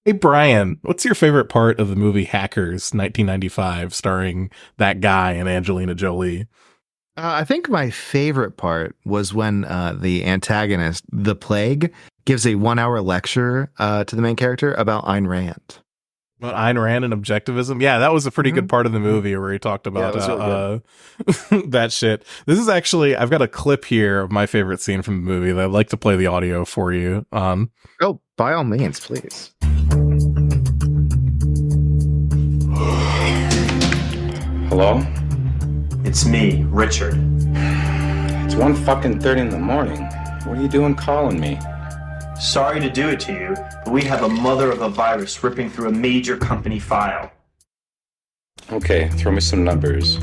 Hey Brian, what's your favorite part of the movie Hackers 1995 starring that guy and Angelina Jolie? I think my favorite part was when the antagonist, the Plague, gives a 1 hour lecture to the main character about Ayn Rand. About Ayn Rand and objectivism? Yeah, that was a pretty good part of the movie where he talked Yeah, about it was really that shit. This is actually, I've got a clip here of my favorite scene from the movie that I'd like to play the audio for you. Oh, by all means, please. Hello? It's me, Richard. It's 1:30 in the morning. What are you doing calling me? Sorry to do it to you, but we have a mother of a virus ripping through a major company file. Okay, throw me some numbers.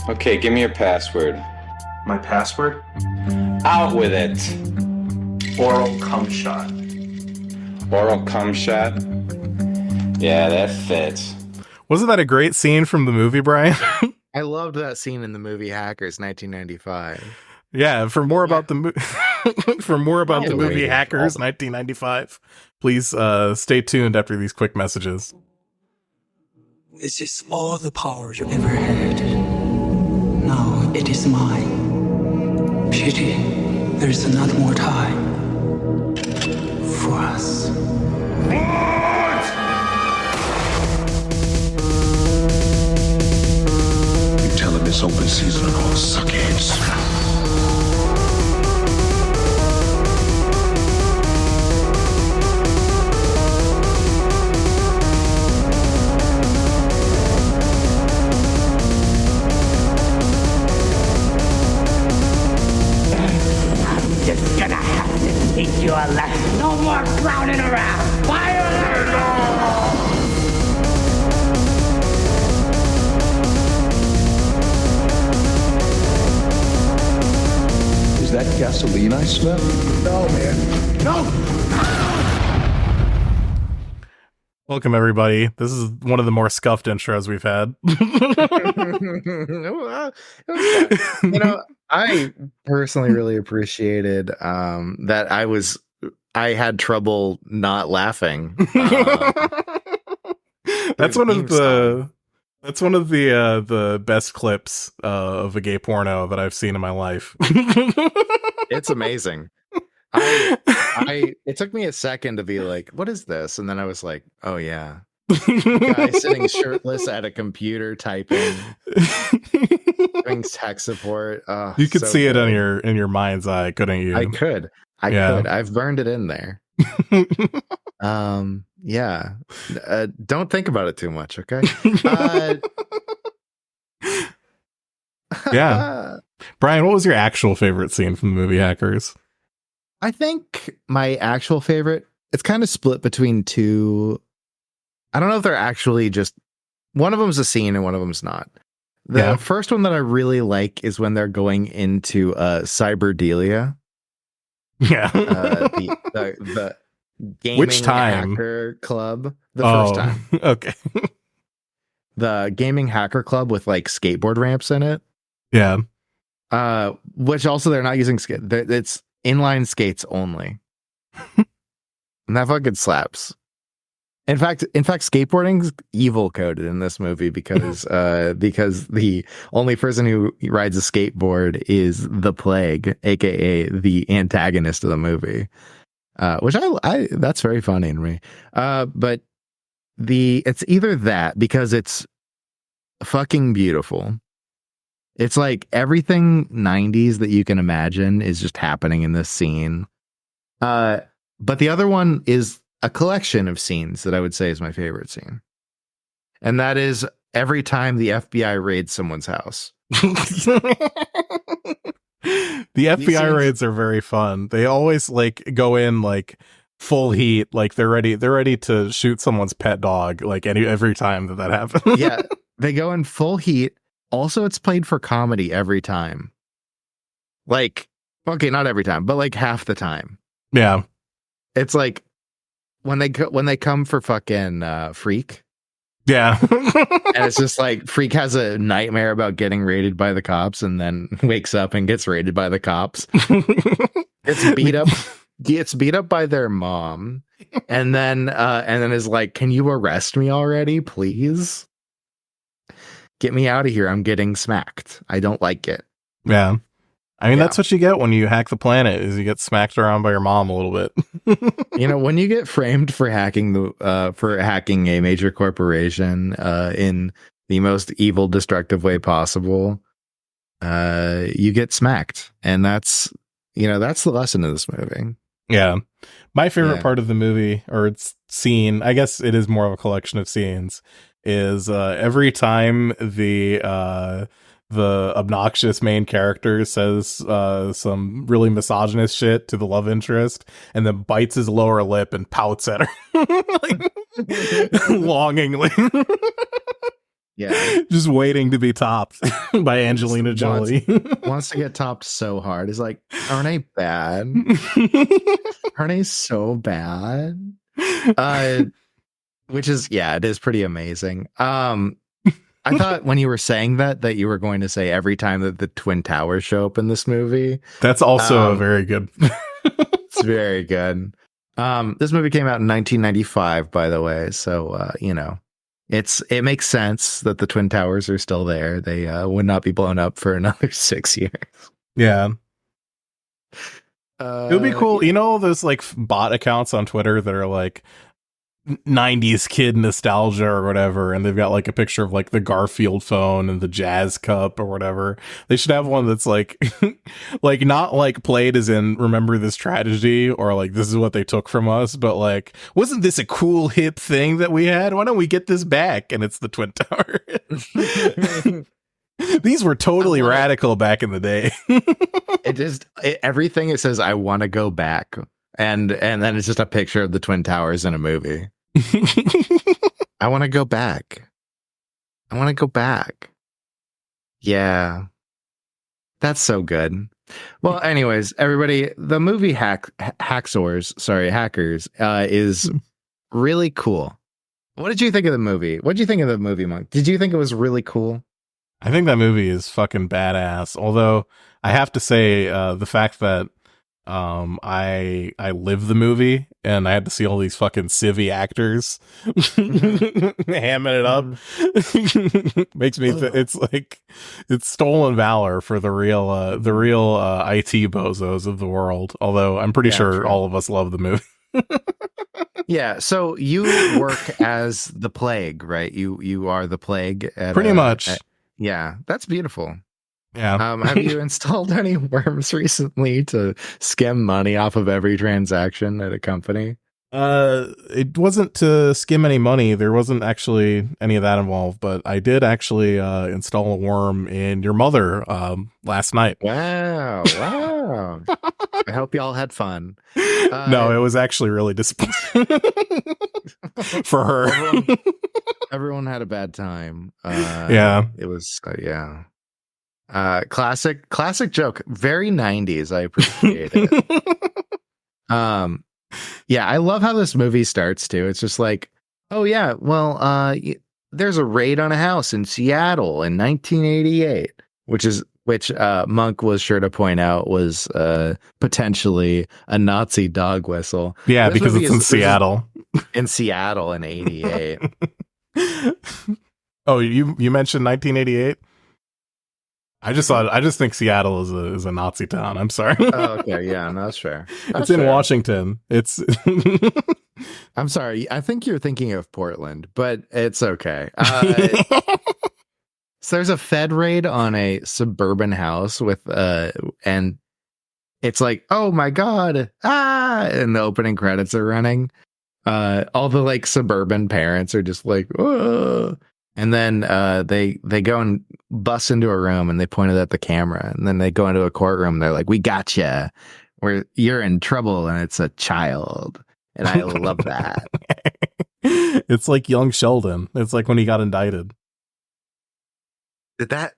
Okay, give me your password. My password? Out with it! Oral cum shot. Oral cum shot? Yeah, that fits. Wasn't that a great scene from the movie, Brian? I loved that scene in the movie Hackers 1995. Yeah, for more about the for more about the movie Rated. Hackers 1995, please stay tuned after these quick messages. This is all the power you ever had. Now it is mine. Pity there is not more time for us. You tell him it's open season on all suckheads. Just gonna have to teach you a lesson. No more clowning around. Fire Is that gasoline I smell? No, man. No! Welcome everybody. This is one of the more scuffed intros we've had. I personally really appreciated that I had trouble not laughing. That's one of the best clips of a gay porno that I've seen in my life. It's amazing. It took me a second to be like, what is this? And then I was like, oh yeah. Guy sitting shirtless at a computer typing, doing tech support. You could so see good. it in your mind's eye, couldn't you? I could. I've burned it in there. Yeah. Don't think about it too much, okay? Yeah. Brian, what was your actual favorite scene from the movie Hackers? I think my actual favorite, it's kind of split between two. I don't know if they're actually just, one of them's a scene and one of them's not. The first one that I really like is when they're going into cyberdelia. Yeah. The gaming Which time? hacker club. The first time. Okay. The gaming hacker club with like skateboard ramps in it. Yeah. Which also they're not using it's inline skates only. And that fucking slaps. In fact, skateboarding's evil coded in this movie because the only person who rides a skateboard is the Plague, aka the antagonist of the movie. Which I that's very funny to me. But it's either that because it's fucking beautiful. It's like everything 90s that you can imagine is just happening in this scene. But the other one is a collection of scenes that I would say is my favorite scene. And that is every time the FBI raids someone's house. The FBI raids are very fun. They always like go in like full heat, like they're ready to shoot someone's pet dog like every time that happens. Yeah, they go in full heat. Also, it's played for comedy every time. Like, okay, not every time, but like half the time. Yeah. It's like when they come for fucking Freak, Yeah. And it's just like Freak has a nightmare about getting raided by the cops and then wakes up and gets raided by the cops. Gets beat up by their mom, and then is like, "Can you arrest me already, please? Get me out of here. I'm getting smacked. I don't like it." Yeah. I mean, Yeah. that's what you get when you hack the planet, is you get smacked around by your mom a little bit. You know, when you get framed for hacking a major corporation in the most evil, destructive way possible, you get smacked, and that's the lesson of this movie. Yeah. My favorite Yeah. part of the movie, or its scene, I guess it is more of a collection of scenes, is every time the obnoxious main character says some really misogynist shit to the love interest and then bites his lower lip and pouts at her like, longingly. Yeah. Just waiting to be topped by Angelina Jolie. Wants to get topped so hard. He's like, aren't I bad? Aren't I so bad? Which is, yeah, it is pretty amazing. I thought when you were saying that you were going to say every time that the Twin Towers show up in this movie. That's also a very good. It's very good. This movie came out in 1995, by the way. So, it makes sense that the Twin Towers are still there. They would not be blown up for another 6 years. Yeah. It would be cool. You know, those like bot accounts on Twitter that are like 90s kid nostalgia or whatever, and they've got like a picture of like the Garfield phone and the Jazz Cup or whatever. They should have one that's like like not like played as in remember this tragedy or like this is what they took from us, but like wasn't this a cool hip thing that we had? Why don't we get this back? And it's the Twin Tower. These were totally radical back in the day. Everything it says I want to go back, and then it's just a picture of the Twin Towers in a movie. I want to go back. I want to go back. Yeah. That's so good. Well, anyways, everybody, the movie Hackers is really cool. What did you think of the movie? What did you think of the movie, Monk? Did you think it was really cool? I think that movie is fucking badass. Although I have to say, the fact that I live the movie and I had to see all these fucking civvy actors hamming it up makes me it's like it's stolen valor for the real IT bozos of the world. Although I'm pretty sure true. all of us love the movie. Yeah, so you work as the Plague, right? You are the Plague Pretty much. Yeah, that's beautiful. Yeah. Have you installed any worms recently to skim money off of every transaction at a company? It wasn't to skim any money. There wasn't actually any of that involved, but I did actually install a worm in your mother last night. Wow. I hope y'all had fun. No, it was actually really disappointing for her. Everyone had a bad time. Yeah. It was, yeah. Classic joke. Very 90s. I appreciate it. Yeah, I love how this movie starts too. It's just like, oh yeah, well, there's a raid on a house in Seattle in 1988, which Monk was sure to point out was potentially a Nazi dog whistle. Yeah, This because movie it's in is Seattle. In Seattle in 88. Oh, you mentioned 1988? I just think Seattle is a Nazi town. I'm sorry. Oh, okay, yeah, no, that's fair. It's in Washington. It's I'm sorry. I think you're thinking of Portland, but it's okay. So there's a Fed raid on a suburban house with and it's like, oh my god, and the opening credits are running. All the like suburban parents are just like, oh. And then they go and bust into a room and they point it at the camera, and then they go into a courtroom. They're like, "We gotcha. You're in trouble," and it's a child, and I love that. It's like young Sheldon. It's like when he got indicted. Did that?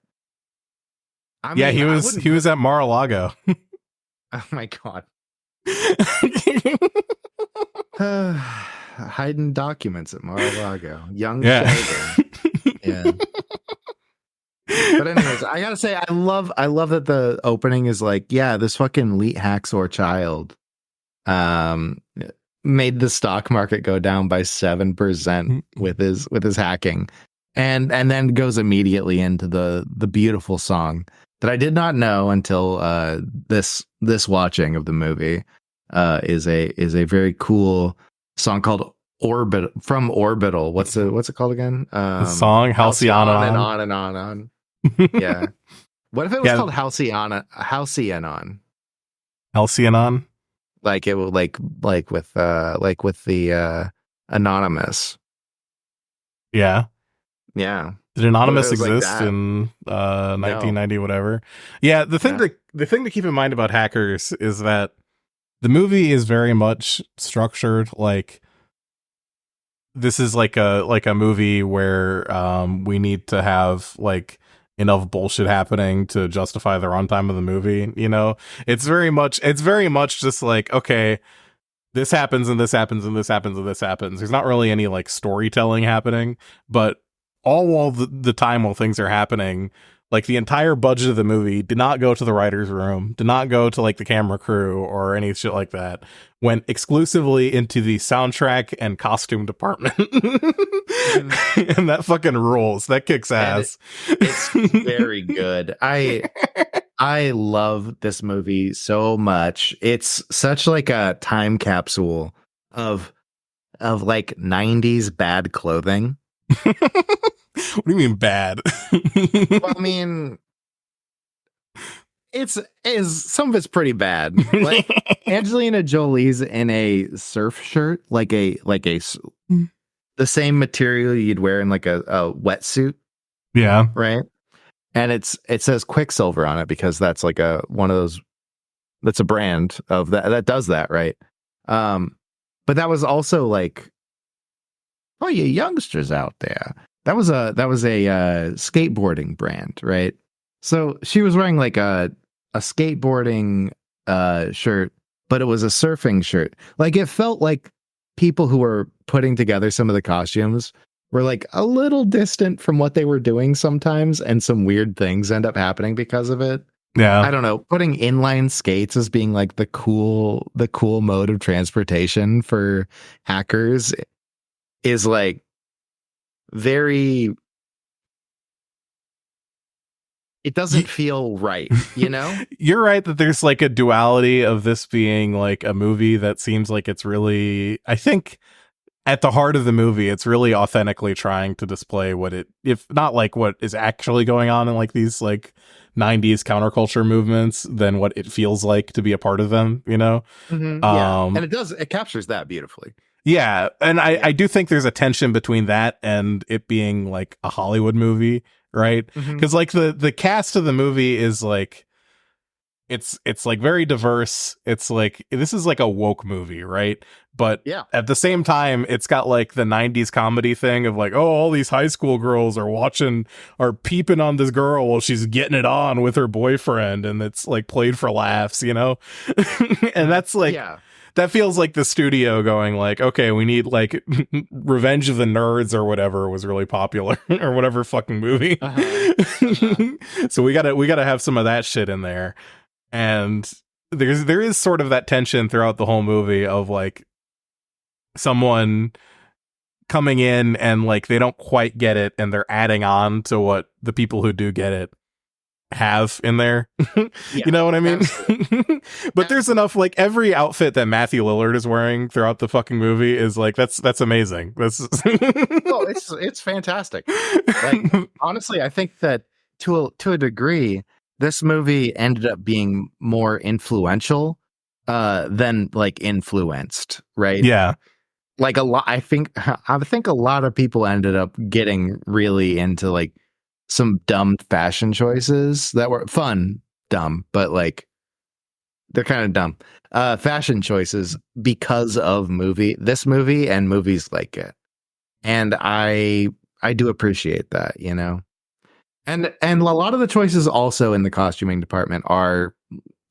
Yeah, he was at Mar-a-Lago. Oh my god. hiding documents at Mar-a-Lago. Young Yeah. Sheldon. Yeah. But anyways, I gotta say, I love that the opening is like, yeah, this fucking elite hacksaw child um made the stock market go down by 7% with his hacking. And then goes immediately into the beautiful song that I did not know until this watching of the movie is a very cool song called Orbital. What's it called again? The song Halcyon and on and on and on. Yeah. What if it was called Halcyon? Halcyon? Like it would like with the Anonymous. Yeah. Yeah. Did Anonymous It was like exist that. in 1990 whatever? Yeah, the thing to keep in mind about Hackers is that the movie is very much structured like this is like a movie where we need to have like enough bullshit happening to justify the runtime of the movie, you know? It's very much just like, okay, this happens and this happens and this happens and this happens. There's not really any like storytelling happening, but all while the time while things are happening, like the entire budget of the movie did not go to the writer's room, did not go to like the camera crew or any shit like that. Went exclusively into the soundtrack and costume department. And that fucking rules. That kicks ass. It's very good. I love this movie so much. It's such like a time capsule of like 90s bad clothing. What do you mean bad? Well, I mean, it's some of it's pretty bad. Like Angelina Jolie's in a surf shirt, the same material you'd wear in like a wetsuit. Yeah. Right. And it says Quicksilver on it because that's like one of those, that's a brand of that does that. Right. But that was also like, oh, you youngsters out there. That was a skateboarding brand, right? So she was wearing like a skateboarding shirt, but it was a surfing shirt. Like it felt like people who were putting together some of the costumes were like a little distant from what they were doing sometimes, and some weird things end up happening because of it. Yeah. I don't know. Putting inline skates as being like the cool mode of transportation for hackers is like very, it doesn't feel right, you know? You're right that there's like a duality of this being like a movie that seems like it's really, I think at the heart of the movie, it's really authentically trying to display what it, if not like what is actually going on in like these like 90s counterculture movements, than what it feels like to be a part of them, you know? Mm-hmm, yeah. And it captures that beautifully. Yeah, and I do think there's a tension between that and it being like a Hollywood movie, right? Because like the cast of the movie is like it's like very diverse. It's like this is like a woke movie, right? But yeah, at the same time, it's got like the 90s comedy thing of like, oh, all these high school girls are peeping on this girl while she's getting it on with her boyfriend, and it's like played for laughs, you know? And that's like, yeah. That feels like the studio going like, okay, we need like Revenge of the Nerds or whatever was really popular or whatever fucking movie. So we gotta have some of that shit in there. And there is sort of that tension throughout the whole movie of like someone coming in and like they don't quite get it and they're adding on to what the people who do get it have in there. You know what I mean? But there's enough, like every outfit that Matthew Lillard is wearing throughout the fucking movie is like that's amazing. That's oh, it's fantastic. Like honestly, I think that to a degree this movie ended up being more influential than like influenced, right? Yeah. Like I think a lot of people ended up getting really into like some dumb fashion choices that were fun, dumb, but like they're kind of dumb fashion choices because of this movie and movies like it. And I do appreciate that, you know. And a lot of the choices also in the costuming department are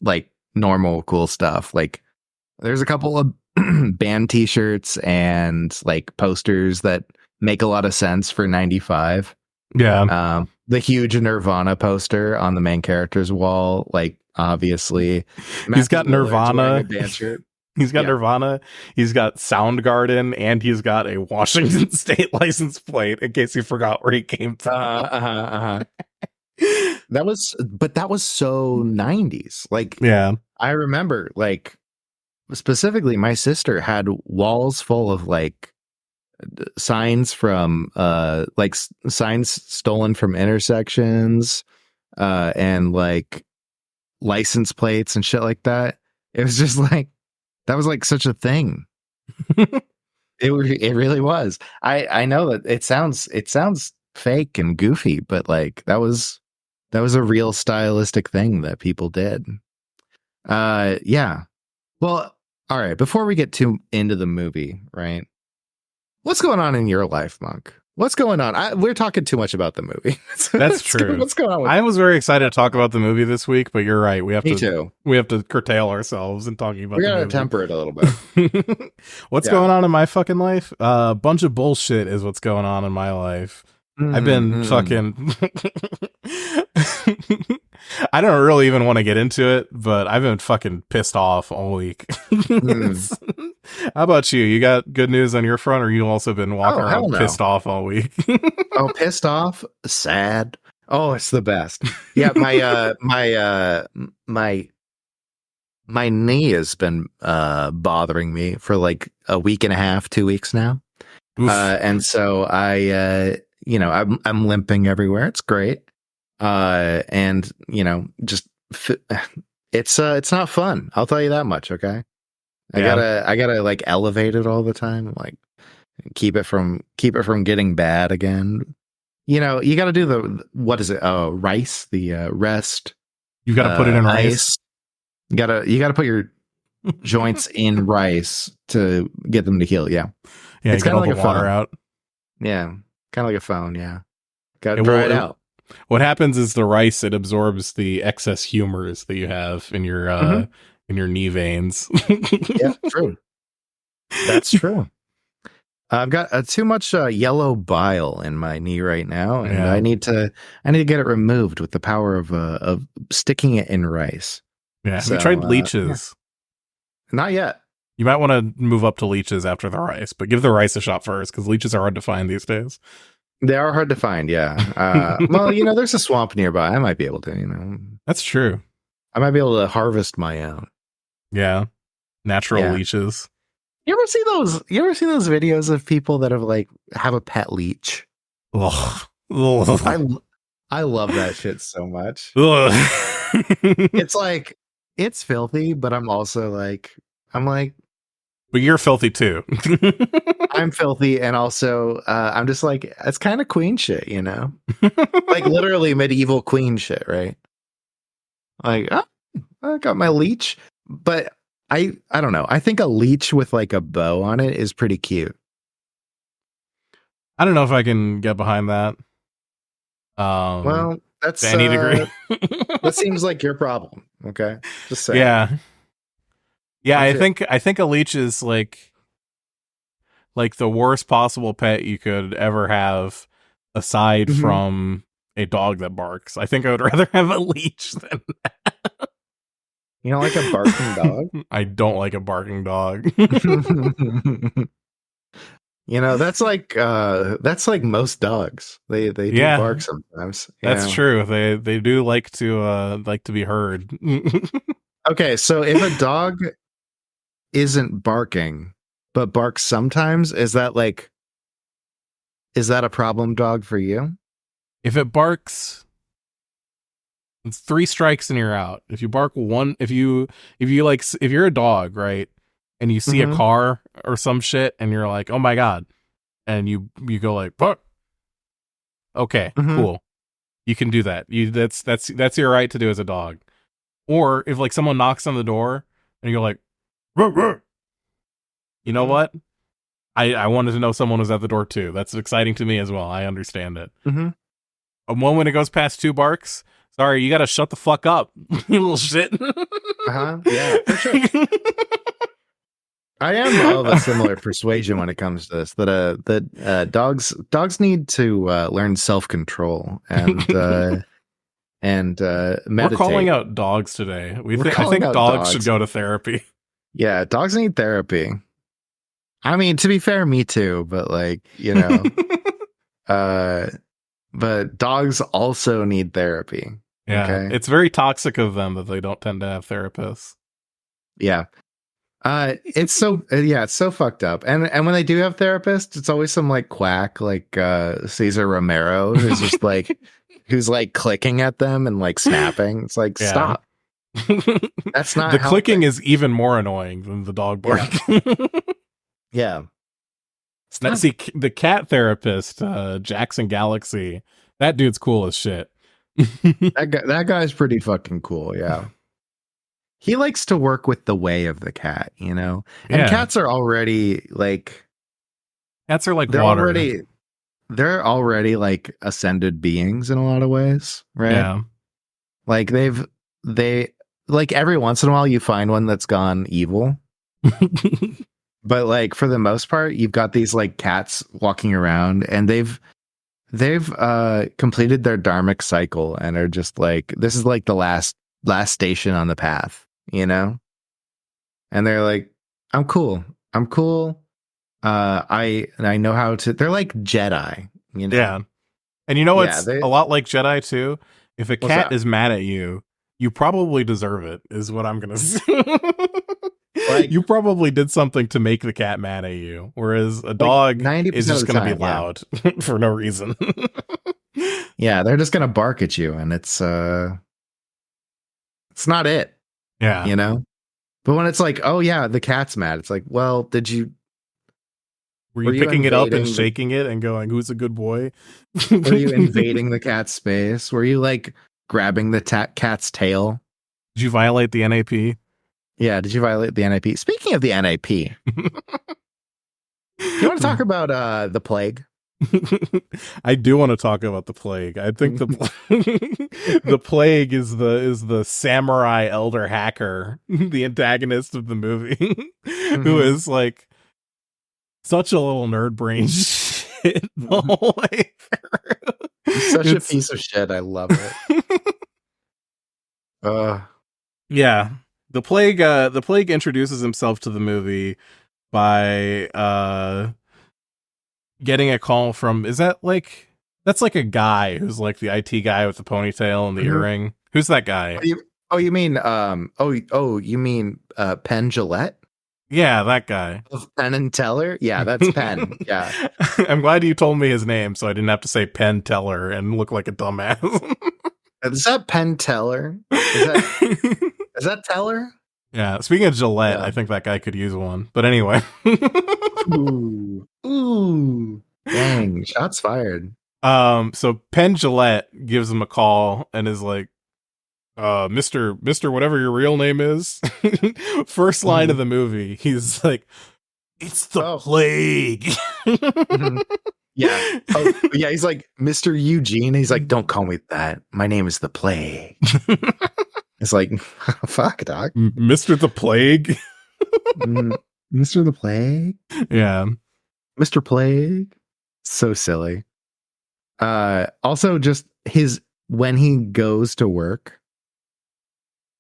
like normal cool stuff. Like There's a couple of band T-shirts and like posters that make a lot of sense for 95. Yeah. The huge Nirvana poster on the main character's wall, like obviously, He's got Matthew Lillard's Nirvana. wearing a band shirt. He's got Yeah. Nirvana. He's got Soundgarden, and he's got a Washington State license plate in case you forgot where he came from. That was so 90s. Like, Yeah. I remember, like, specifically, my sister had walls full of like signs from signs stolen from intersections, and like license plates and shit like that. It was just like that was like such a thing. It really was. I know that it sounds fake and goofy, but like that was a real stylistic thing that people did. Yeah. Well, all right, before we get too into the movie, right? What's going on in your life, Monk? What's going on? We're talking too much about the movie. That's true. What's going on with I was very excited to talk about the movie this week, but you're right. We have Me to too. we have to curtail ourselves in talking about We the gotta movie. temper it a little bit. What's Yeah. going on in my fucking life? A bunch of bullshit is what's going on in my life. I've been fucking I don't really even want to get into it, but I've been fucking pissed off all week. How about you? You got good news on your front, or you also been walking Oh, hell around no. pissed off all week? Oh, pissed off, sad. Oh, it's the best. Yeah, my knee has been bothering me for like a week and a half, 2 weeks now. Oof. And so I'm limping everywhere. It's great. And it's not fun. I'll tell you that much. Okay. I gotta like elevate it all the time. Like keep it from getting bad again. You got to do what is it? Oh, rice, the rest. You got to put it in rice. You gotta put your joints in rice to get them to heal. Yeah. Yeah, It's you kinda got all like the a water phone. out. Yeah. Kind of like a phone. Yeah. Got to It dry will- it out. What happens is the rice, it absorbs the excess humors that you have in your knee veins. Yeah, true. That's true. I've got too much yellow bile in my knee right now, and Yeah. I need to get it removed with the power of sticking it in rice. Yeah, So, we tried leeches. Not yet. You might want to move up to leeches after the rice, but give the rice a shot first because leeches are hard to find these days. They are hard to find. Yeah. Well, there's a swamp nearby. I might be able to. That's true. I might be able to harvest my own. Yeah, natural Yeah. leeches. You ever see those videos of people that have a pet leech? Ugh. Ugh. I love that shit so much. Ugh. It's like it's filthy, but I'm like But you're filthy too. I'm filthy, and also I'm just like it's kind of queen shit, like literally medieval queen shit, right? Like I got my leech, but I don't know. I think a leech with like a bow on it is pretty cute. I don't know if I can get behind that. Well, that's to any degree. that seems like your problem. Okay, just say Yeah. Yeah, That's I think a leech is like the worst possible pet you could ever have aside Mhm. from a dog that barks. I think I would rather have a leech than You don't like a barking dog? I don't like a barking dog. That's like most dogs. They do Yeah. bark sometimes. That's true. They do like to be heard. Okay, so if a dog isn't barking but barks sometimes, is that a problem dog for you? If it barks, it's 3 strikes and you're out. If you bark one, if you're a dog, right, and you see a Mhm. car or some shit, and you're like, oh my god, and you go like, bark. Okay, Mhm. cool, you can do that. That's your right to do as a dog. Or if like someone knocks on the door and you go like, ruh, ruh. You know Mhm. what? I wanted to know someone was at the door too. That's exciting to me as well. I understand it. Mhm. And when it goes past 2 barks, sorry, you got to shut the fuck up, you little shit. Uh-huh. Yeah, for sure. I am of a similar persuasion when it comes to this. That dogs need to learn self control and We're calling meditate. out dogs today. I calling think out dogs should dogs. go to therapy. Yeah, dogs need therapy. I mean, to be fair, me too. But like, you know, but dogs also need therapy. Yeah, Okay. it's very toxic of them that they don't tend to have therapists. Yeah. It's so it's so fucked up. And when they do have therapists, it's always some like quack like Cesar Romero who's just like who's like clicking at them and like snapping. It's like Yeah. stop. That's not the helping. clicking is even more annoying than the dog bark. Yeah. See, the cat therapist, Jackson Galaxy, that dude's cool as shit. That guy's pretty fucking cool, yeah. He likes to work with the way of the cat, you know? And Yeah. cats are already like Cats are like they're water. already like ascended beings in a lot of ways, right? Yeah. Like they like every once in a while you find one that's gone evil. But like for the most part, you've got these like cats walking around and they've completed their dharmic cycle and are just like, this is like the last station on the path, you know? And they're like, I'm cool. I know how to, they're like Jedi, you know? Yeah. And you know Yeah, what's a lot like Jedi too? If a cat that? is mad at you, you probably deserve it, is what I'm gonna say. Like- you probably did something to make the cat mad at you. Whereas a dog 90% is just of the gonna be time, yeah. loud for no reason. Yeah, they're just gonna bark at you and it's not it, Yeah. you know? But when it's like, oh yeah, the cat's mad, it's like, well, Were Were you you picking it up and invading the- shaking it and going, who's a good boy? were you invading the cat's space? Were you like grabbing the cat's tail? Did you violate the NAP? Yeah, did you violate the NAP? Speaking of the NAP, do you want to talk about the plague? I do want to talk about the plague. I think the plague is the samurai elder hacker, the antagonist of the movie, who is like such a little nerd brain shit the whole way through. He's such a piece of shit. I love it. Yeah. The plague introduces himself to the movie by getting a call from that's like a guy who's like the IT guy with the ponytail and the earring. Who's that guy? You mean you mean Penn Jillette Yeah, that guy. of Penn and Teller? Yeah, that's Penn. Yeah. I'm glad you told me his name so I didn't have to say Penn Teller and look like a dumbass. Is that Penn Teller? Is that Teller? Yeah, speaking of Gillette, Yeah. I think that guy could use one. But anyway. Ooh. Dang, shots fired. So Penn Gillette gives him a call and is like, Mr. whatever your real name is. First line of the movie, he's like, it's the plague. Yeah. Oh, yeah, he's like, Mr. Eugene. He's like, don't call me that. My name is the plague. It's like, fuck, dog. Mr. the Plague. Mr. the Plague? Yeah. Mr. Plague? So silly. Also, just when he goes to work,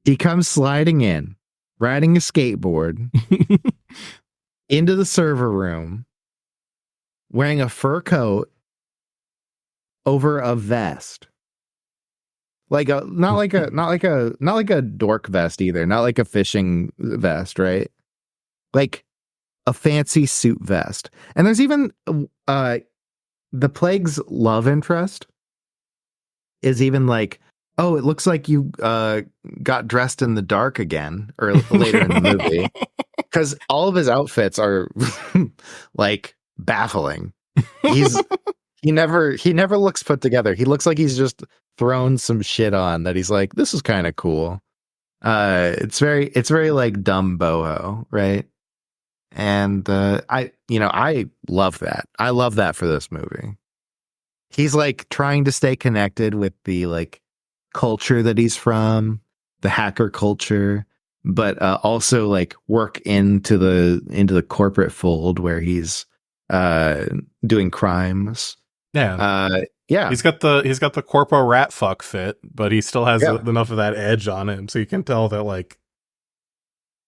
he comes sliding in, riding a skateboard, into the server room, wearing a fur coat over a vest. Not like a dork vest either, not like a fishing vest, right? Like a fancy suit vest. And there's even the plague's love interest is even like, oh, it looks like you got dressed in the dark again, or later in the movie, because all of his outfits are like baffling. He never looks put together. He looks like he's just thrown some shit on that he's like, this is kind of cool. It's very like dumb boho, right? And I love that. I love that for this movie. He's like trying to stay connected with the like culture that he's from, the hacker culture, but also like work into the corporate fold where he's doing crimes. Yeah. Yeah. He's got the corpo rat fuck fit, but he still has Yeah. enough of that edge on him, so you can tell that like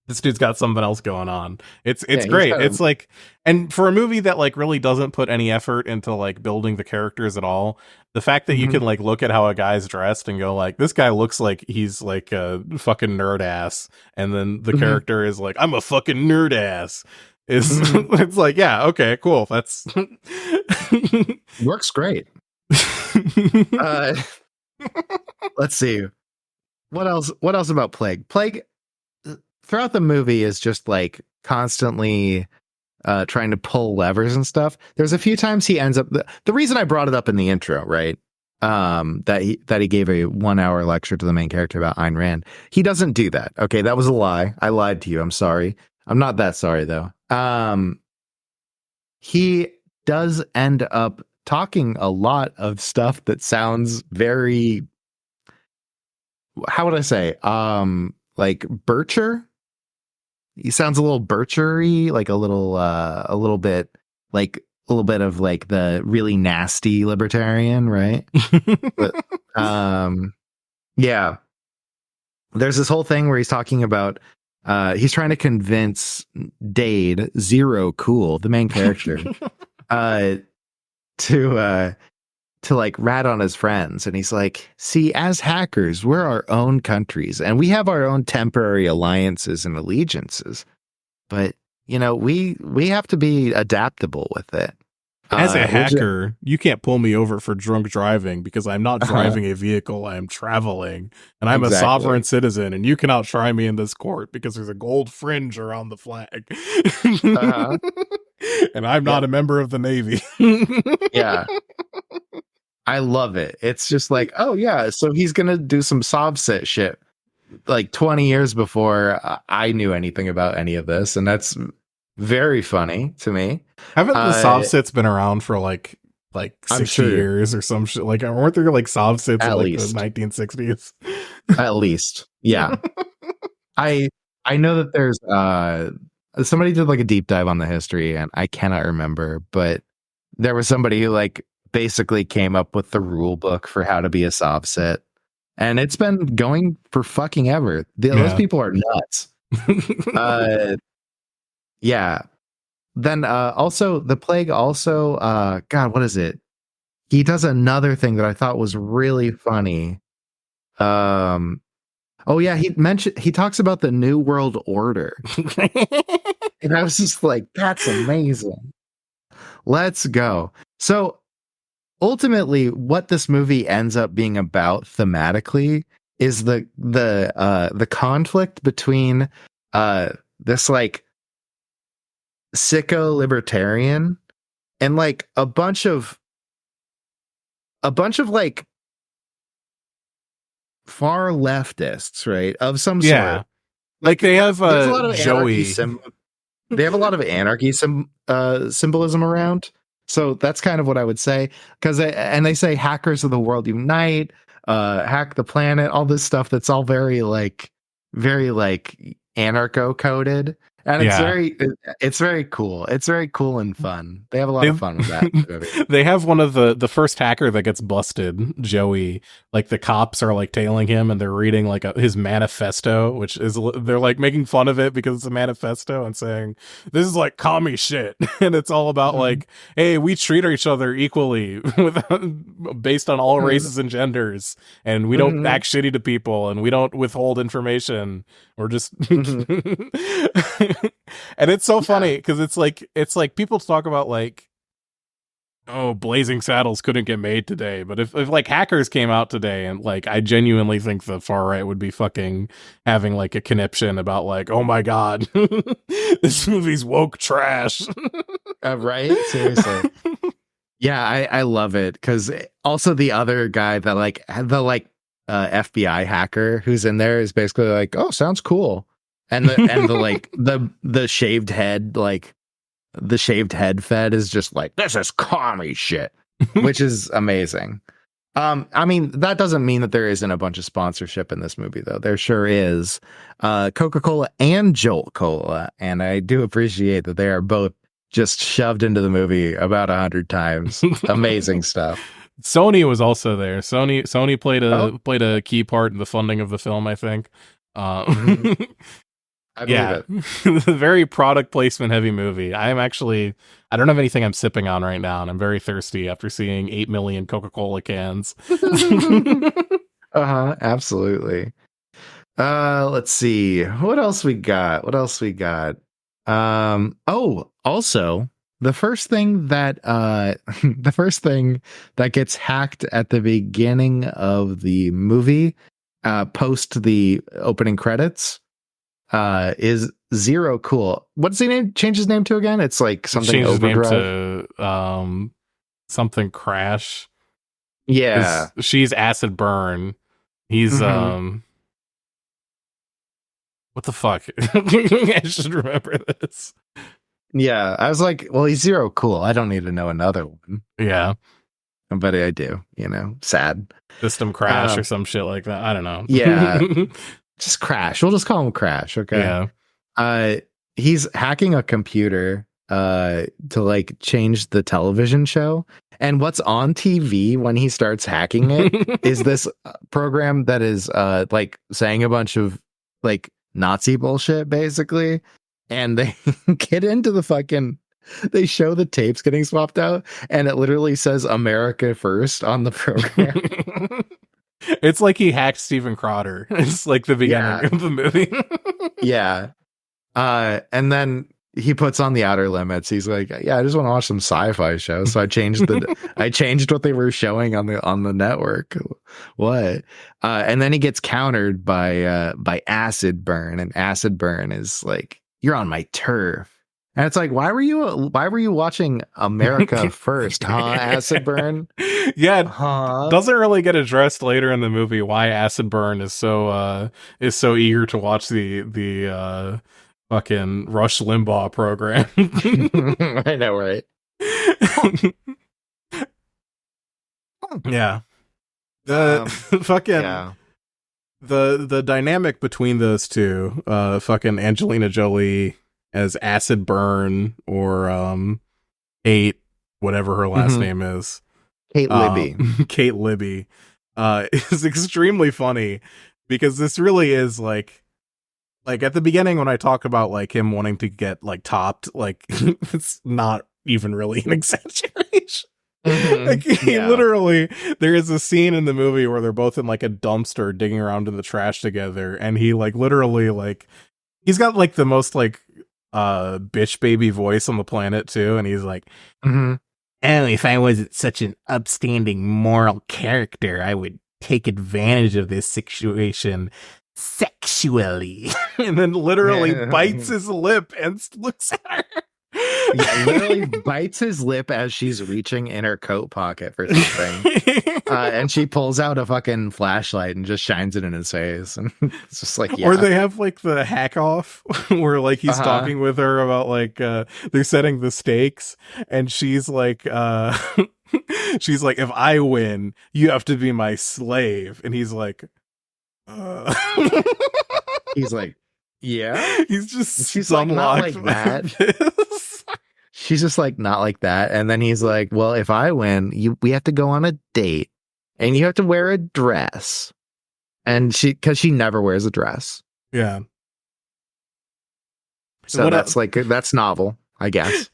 this dude's got something else going on. It's great. It's like, and for a movie that like really doesn't put any effort into like building the characters at all, the fact that you can like look at how a guy's dressed and go like, this guy looks like he's like a fucking nerd ass, and then the character is like, I'm a fucking nerd ass. It's like, yeah, okay, cool. That's works great. Let's see. What else about Plague? Plague throughout the movie is just like constantly trying to pull levers and stuff. There's a few times he ends up the reason I brought it up in the intro, right? That he gave a 1 hour lecture to the main character about Ayn Rand. He doesn't do that. Okay, that was a lie. I lied to you. I'm sorry. I'm not that sorry though. He does end up talking a lot of stuff that sounds very, how would I say, like Bircher. He sounds a little Birchery, like a little bit of like the really nasty libertarian, right? But, yeah. There's this whole thing where he's talking about he's trying to convince Dade, Zero Cool, the main character, to like rat on his friends. And he's like, see, as hackers, we're our own countries and we have our own temporary alliances and allegiances. But, you know, we have to be adaptable with it. As a hacker, you can't pull me over for drunk driving because I'm not driving a vehicle, I am traveling. And I'm a sovereign citizen, and you cannot try me in this court because there's a gold fringe around the flag. And I'm not a member of the Navy. Yeah. I love it. It's just like, oh yeah, so he's gonna do some Sovset shit like 20 years before I knew anything about any of this, and that's very funny to me. Haven't the Sovsets been around for like 60 years or some shit? Like, weren't there like Sovsets in like the 1960s? At least, yeah. I know that there's somebody did like a deep dive on the history, and I cannot remember, but there was somebody who like basically came up with the rule book for how to be a Sovset, and it's been going for fucking ever. Those people are nuts. Yeah. Then also the Plague also God, what is it? He does another thing that I thought was really funny. Oh yeah, he talks about the New World Order. And I was just like, that's amazing. Let's go. So ultimately what this movie ends up being about thematically is the conflict between this like sicko libertarian and like a bunch of like far leftists, right? Of some sort. Like they have there's a lot of Joey. They have a lot of anarchy symbolism around. So that's kind of what I would say. They say hackers of the world unite, hack the planet, all this stuff that's all very like anarcho coded. And it's very cool. It's very cool and fun. They have a lot of fun with that. They have one of the first hacker that gets busted, Joey. Like the cops are like tailing him, and they're reading like his manifesto, which is they're like making fun of it because it's a manifesto and saying this is like commie shit, and it's all about like, hey, we treat each other equally based on all races and genders, and we don't act shitty to people, and we don't withhold information. We're just and it's so funny because it's like people talk about like, oh, Blazing Saddles couldn't get made today, but if like hackers came out today, and like I genuinely think the far right would be fucking having like a conniption about like, oh my god, this movie's woke trash. Right? Seriously. Yeah, I love it because also the other guy that like the FBI hacker who's in there is basically like, oh, sounds cool. And the like the shaved head, like the shaved head fed is just like, this is commie shit, which is amazing. I mean, that doesn't mean that there isn't a bunch of sponsorship in this movie, though. There sure is. Coca-Cola and Jolt Cola, and I do appreciate that they are both just shoved into the movie about 100 times. Amazing stuff. Sony was also there. Sony played a key part in the funding of the film, I think. I believe it. Very product placement heavy movie. I don't have anything I'm sipping on right now, and I'm very thirsty after seeing 8 million Coca-Cola cans. Absolutely. Let's see. What else we got? Also, the first thing that gets hacked at the beginning of the movie, post the opening credits, is Zero Cool. What's the name? Change his name to again? It's like something Change his name Overdrive. to something Crash. Yeah. She's Acid Burn. He's what the fuck? I should remember this. Yeah, I was like, well, he's Zero Cool. I don't need to know another one. Yeah. But I do, sad. System Crash or some shit like that. I don't know. Yeah. Just Crash. We'll just call him Crash, okay? Yeah. He's hacking a computer to like change the television show. And what's on TV when he starts hacking it is this program that is like saying a bunch of like Nazi bullshit, basically. And they get into they show the tapes getting swapped out, and it literally says America First on the program. It's like he hacked Steven Crowder. It's like the beginning of the movie. Yeah. And then he puts on The Outer Limits. He's like, yeah, I just want to watch some sci-fi shows. So I changed what they were showing on the network. What? And then he gets countered by Acid Burn, and Acid Burn is like, you're on my turf. And it's like, why were you watching America First, huh, Acid Burn? Yeah, doesn't really get addressed later in the movie why Acid Burn is so eager to watch the fucking Rush Limbaugh program. I know, right? Yeah. The dynamic between those two, fucking Angelina Jolie as Acid Burn or Kate, whatever her last name is. Kate Libby. Kate Libby is extremely funny because this really is like at the beginning when I talk about like him wanting to get like topped, like it's not even really an exaggeration. Like literally, there is a scene in the movie where they're both in like a dumpster digging around in the trash together, and he like literally like he's got like the most like bitch baby voice on the planet too, and he's like, oh, if I wasn't such an upstanding moral character, I would take advantage of this situation sexually. And then literally bites his lip and looks at her. Yeah, literally bites his lip as she's reaching in her coat pocket for something. And she pulls out a fucking flashlight and just shines it in his face. And it's just like, yeah. Or they have like the hack off where like he's talking with her about like they're setting the stakes, and she's like she's like, if I win, you have to be my slave. And he's like he's like, yeah. He's just she's like, not like that. She's just like, not like that. And then he's like, well, if I win, we have to go on a date, and you have to wear a dress. And because she never wears a dress. Yeah. So that's novel, I guess.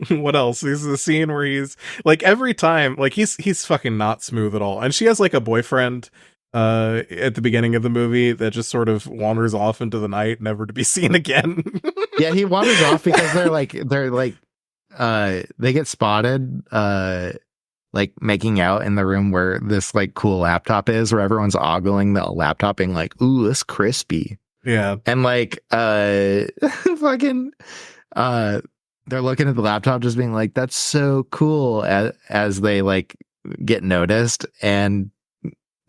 What else? This is the scene where he's like, every time, like he's fucking not smooth at all. And she has like a boyfriend at the beginning of the movie that just sort of wanders off into the night, never to be seen again. Yeah, he wanders off because they get spotted like making out in the room where this like cool laptop is, where everyone's ogling the laptop being like, ooh, it's crispy. Yeah. And like fucking they're looking at the laptop just being like, that's so cool, as they like get noticed. And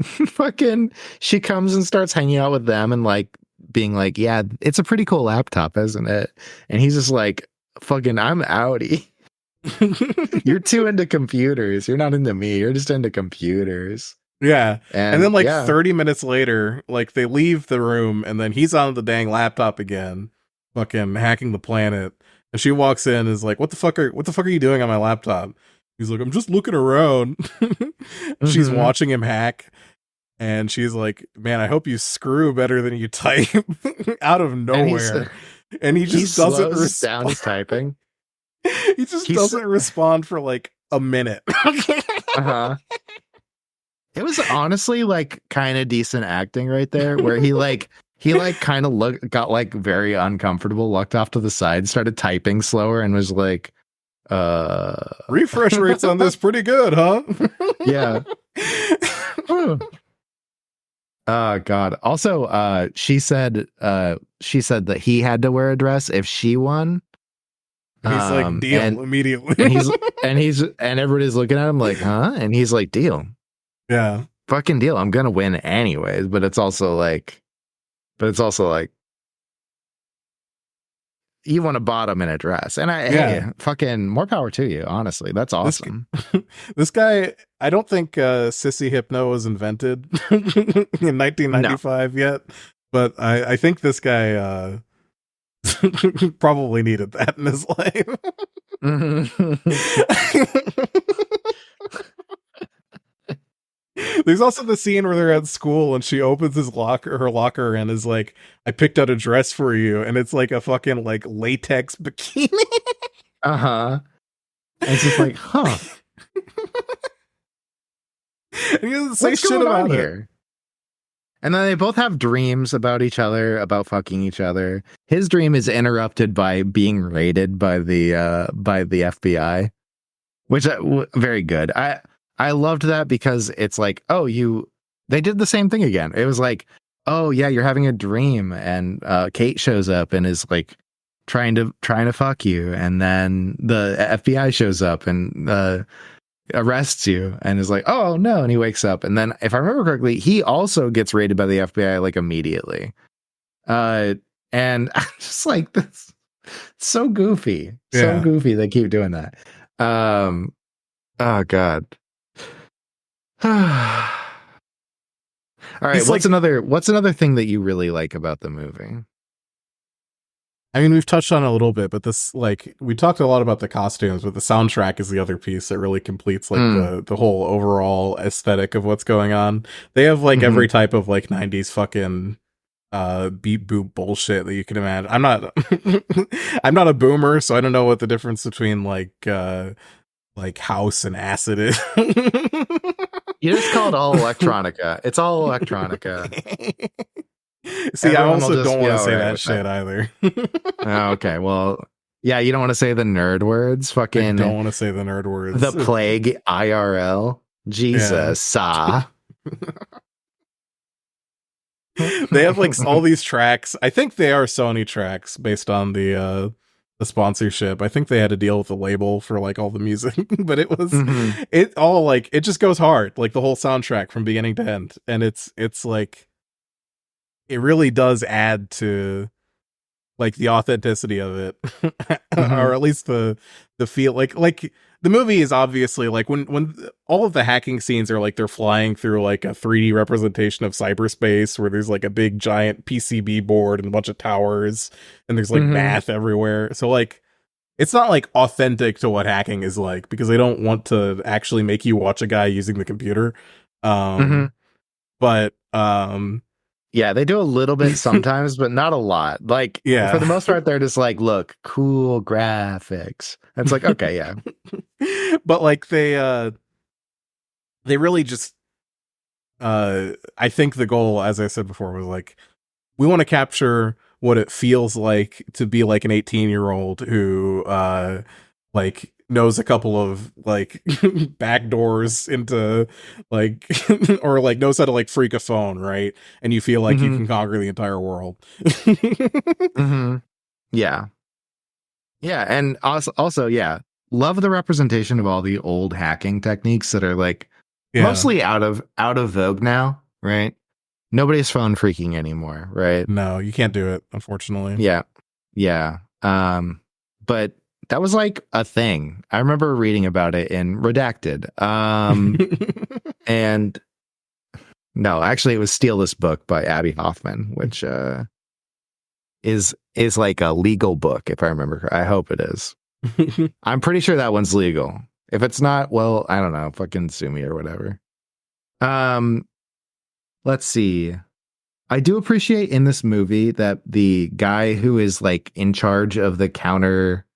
fucking she comes and starts hanging out with them and like being like, yeah, it's a pretty cool laptop, isn't it? And he's just like, fucking, I'm outie. You're too into computers. You're not into me. You're just into computers. Yeah. And then like yeah. 30 minutes later, like they leave the room and then he's on the dang laptop again, fucking hacking the planet. And she walks in and is like, what the fuck are you doing on my laptop? He's like, I'm just looking around. She's Mhm. watching him hack and she's like, man, I hope you screw better than you type out of nowhere. And he he just doesn't slows down respond. his typing. He just He's- doesn't respond for like a minute. Uh-huh. It was honestly like kind of decent acting right there, where he kind of got like very uncomfortable, looked off to the side, started typing slower, and was like, Refresh rates on this pretty good, huh? yeah. Oh God. Also, she said that he had to wear a dress if she won. And he's like, deal immediately. and everybody's looking at him like, huh? And he's like, deal. Yeah. Fucking deal. I'm gonna win anyways. But it's also like you want a bottom in a dress. And hey, fucking more power to you, honestly. That's awesome. This guy, I don't think Sissy Hypno was invented in 1995 yet, but I think this guy probably needed that in his life. There's also the scene where they're at school and she opens her locker and is like, I picked out a dress for you, and it's like a fucking like latex bikini. Uh-huh. And it's just like, huh. And he doesn't say What's shit going on about it. here? And then they both have dreams about each other, about fucking each other. His dream is interrupted by being raided by the FBI, which very good. I loved that because it's like, they did the same thing again. It was like, oh yeah, you're having a dream, and Kate shows up and is like trying to fuck you, and then the FBI shows up and arrests you and is like, oh no, and he wakes up, and then if I remember correctly, he also gets raided by the FBI like immediately. And I'm just like, this so goofy. So goofy they keep doing that. Oh God. All right, He's what's another thing that you really like about the movie? I mean, we've touched on it a little bit, but this, like, we talked a lot about the costumes, but the soundtrack is the other piece that really completes like the whole overall aesthetic of what's going on. They have like every type of like 90s fucking beat boop bullshit that you can imagine. I'm not I'm not a boomer, so I don't know what the difference between like house and acid is. You just call it all electronica. It's all electronica. See, Everyone I also will just don't be want to say alright that with shit that. either. Oh, okay, well, yeah, you don't want to say the nerd words. I Fucking don't want to say the nerd words. the plague IRL. Jesus. They have like all these tracks. I think they are Sony tracks based on the sponsorship. I think they had to deal with the label for like all the music, but it was it all like it just goes hard, like the whole soundtrack from beginning to end, and it's like it really does add to like the authenticity of it, or at least the feel. Like the movie is obviously like when all of the hacking scenes are like they're flying through like a 3D representation of cyberspace where there's like a big giant PCB board and a bunch of towers and there's like math everywhere. So like it's not like authentic to what hacking is like because they don't want to actually make you watch a guy using the computer. But yeah, they do a little bit sometimes, but not a lot. Like, for the most part, they're just like, look, cool graphics. And it's like, okay, yeah. But like they really just I think the goal, as I said before, was like we want to capture what it feels like to be like an 18-year-old who like knows a couple of like back doors into like or like knows how to like freak a phone, right? And you feel like you can conquer the entire world. Yeah. Yeah, and also yeah, love the representation of all the old hacking techniques that are like mostly out of vogue now, right? Nobody's phone freaking anymore, right? No, you can't do it, unfortunately. Yeah. But that was like a thing. I remember reading about it in Redacted. And No, actually, it was Steal This Book by Abby Hoffman, which is like a legal book, if I remember. I hope it is. I'm pretty sure that one's legal. If it's not, well, I don't know. Fucking sue me or whatever. Let's see. I do appreciate in this movie that the guy who is like in charge of the counter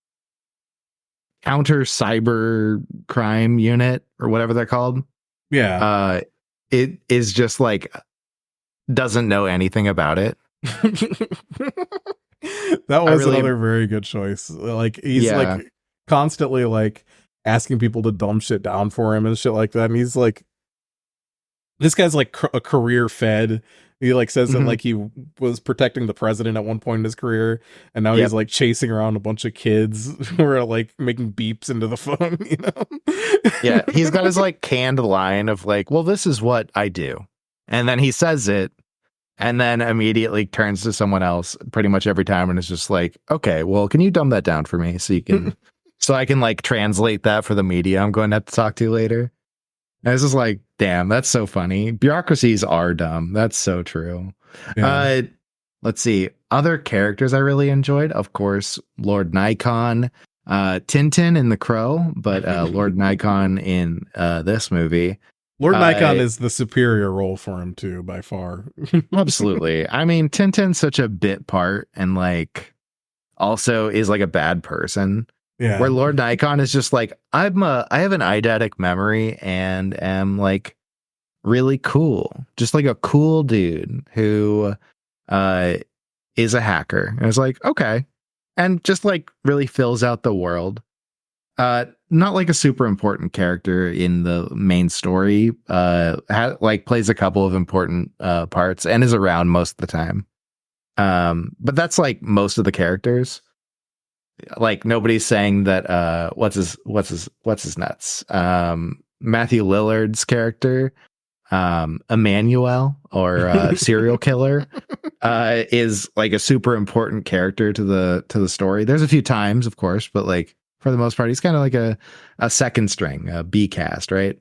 cyber crime unit or whatever they're called. Yeah. It is just like doesn't know anything about it. That was another very good choice. Like he's like constantly like asking people to dumb shit down for him and shit like that. And he's like, this guy's like a career fed. He like says that like he was protecting the president at one point in his career, and now he's like chasing around a bunch of kids who are like making beeps into the phone, you know? Yeah, he's got his like canned line of like, well, this is what I do. And then he says it and then immediately turns to someone else pretty much every time and is just like, okay, well, can you dumb that down for me so you can so I can like translate that for the media I'm going to have to talk to later. And it's just like, damn, that's so funny. Bureaucracies are dumb. That's so true. Yeah. Let's see. Other characters I really enjoyed, of course, Lord Nikon, Tintin in The Crow, but Lord Nikon in this movie. Lord Nikon is the superior role for him too, by far. Absolutely. I mean, Tintin's such a bit part and like also is like a bad person. Yeah. Where Lord Nikon is just like, I have an eidetic memory and am like really cool. Just like a cool dude who is a hacker. And it's like, okay. And just like really fills out the world. Not like a super important character in the main story. Like plays a couple of important parts and is around most of the time. But that's like most of the characters. Like nobody's saying that what's his nuts. Matthew Lillard's character, Emmanuel or serial killer, is like a super important character to the story. There's a few times, of course, but like for the most part, he's kind of like a second string, a B cast, right?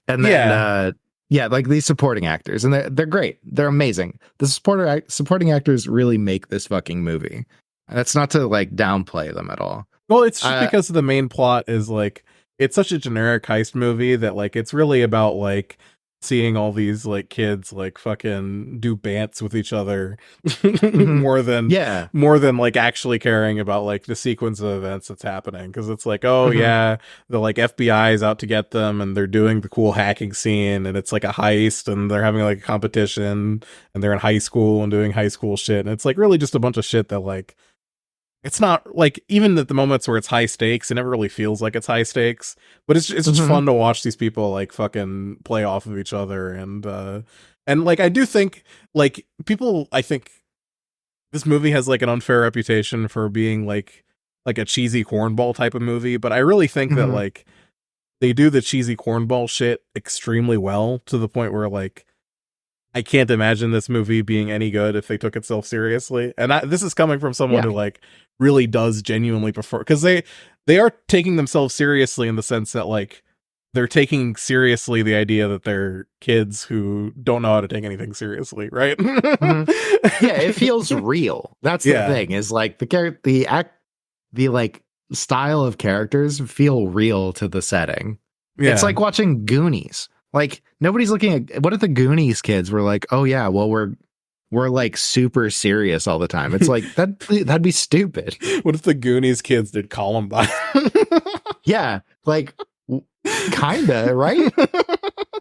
And then like these supporting actors, and they're great. They're amazing. The supporting actors really make this fucking movie. That's not to like downplay them at all. Well, it's just because the main plot is like, it's such a generic heist movie that like, it's really about like seeing all these like kids like fucking do bants with each other more than like actually caring about like the sequence of events that's happening. Cause it's like, oh yeah, the like FBI is out to get them and they're doing the cool hacking scene and it's like a heist and they're having like a competition and they're in high school and doing high school shit. And it's like really just a bunch of shit that like, it's not like, even at the moments where it's high stakes, it never really feels like it's high stakes, but it's just fun to watch these people like fucking play off of each other. And like, I do think like I think this movie has like an unfair reputation for being like a cheesy cornball type of movie. But I really think that like they do the cheesy cornball shit extremely well to the point where like, I can't imagine this movie being any good if they took itself seriously. And this is coming from someone who like really does genuinely prefer, because they are taking themselves seriously in the sense that like they're taking seriously the idea that they're kids who don't know how to take anything seriously, right? Yeah, it feels real. That's the thing, is like the like style of characters feel real to the setting. Yeah. It's like watching Goonies. Like nobody's looking at, what if the Goonies kids were like, oh yeah, well we're like super serious all the time. It's like that'd be stupid. What if the Goonies kids did Columbine? Yeah, like kinda, right?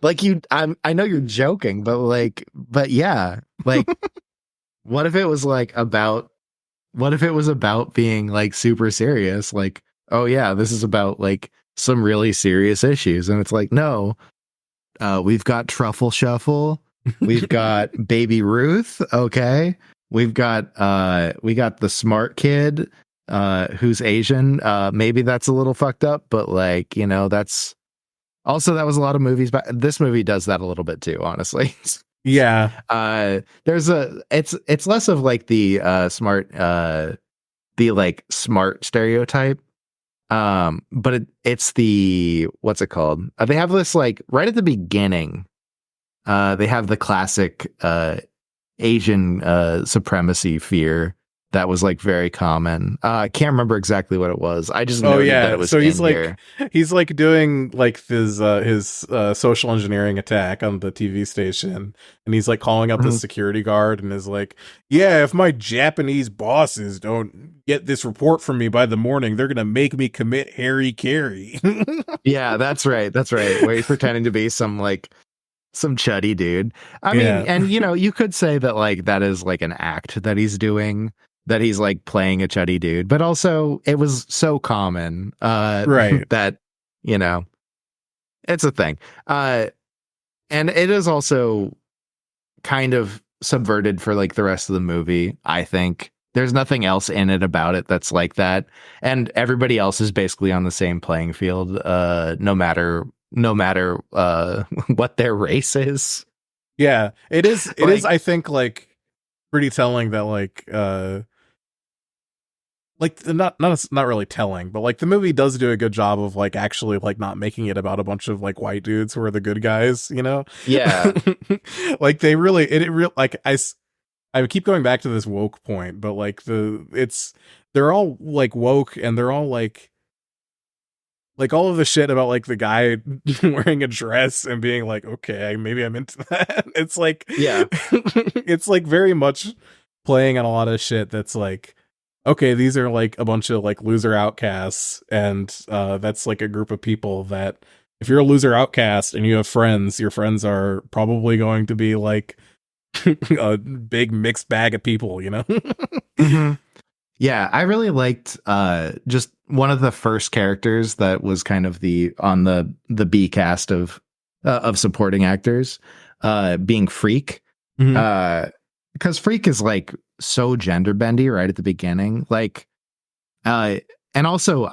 Like I know you're joking, but yeah, like what if it was about being like super serious? Like, oh yeah, this is about like some really serious issues, and it's like, no. We've got Truffle Shuffle. We've got Baby Ruth. Okay. We got the smart kid, who's Asian. Maybe that's a little fucked up, but like, you know, that was a lot of movies, but this movie does that a little bit too, honestly. Yeah. It's less of like the smart stereotype. But it's the, what's it called? They have this like right at the beginning. they have the classic Asian supremacy fear that was like very common. I can't remember exactly what it was. I just noted that it was so he's in here. like doing like his social engineering attack on the TV station, and he's like calling up the Mhm. security guard and is like, yeah, if my Japanese bosses don't get this report from me by the morning, they're gonna make me commit Harry Carey. Yeah, that's right. That's right. Where he's pretending to be some chuddy dude. I mean, Yeah. and you could say that like that is like an act that he's doing, that he's like playing a chuddy dude, but also it was so common Right. that, it's a thing. And it is also kind of subverted for like the rest of the movie, I think. There's nothing else in it about it that's like that. And everybody else is basically on the same playing field, no matter what their race is. Yeah, it is. It is. Like- I think like pretty telling that not really telling, but like the movie does do a good job of like actually like not making it about a bunch of like white dudes who are the good guys, you know? Yeah. Like they really it real like I keep going back to this woke point, but like they're all like woke and they're all like all of the shit about like the guy wearing a dress and being like, okay, maybe I'm into that. It's like, Yeah. it's like very much playing on a lot of shit that's like, okay, these are like a bunch of like loser outcasts, and that's like a group of people that if you're a loser outcast and you have friends, your friends are probably going to be like a big mixed bag of people, you know? Mhm. Yeah, I really liked just one of the first characters that was kind of on the B cast of supporting actors, being Freak. Mhm. Because Freak is like so gender bendy right at the beginning. Like and also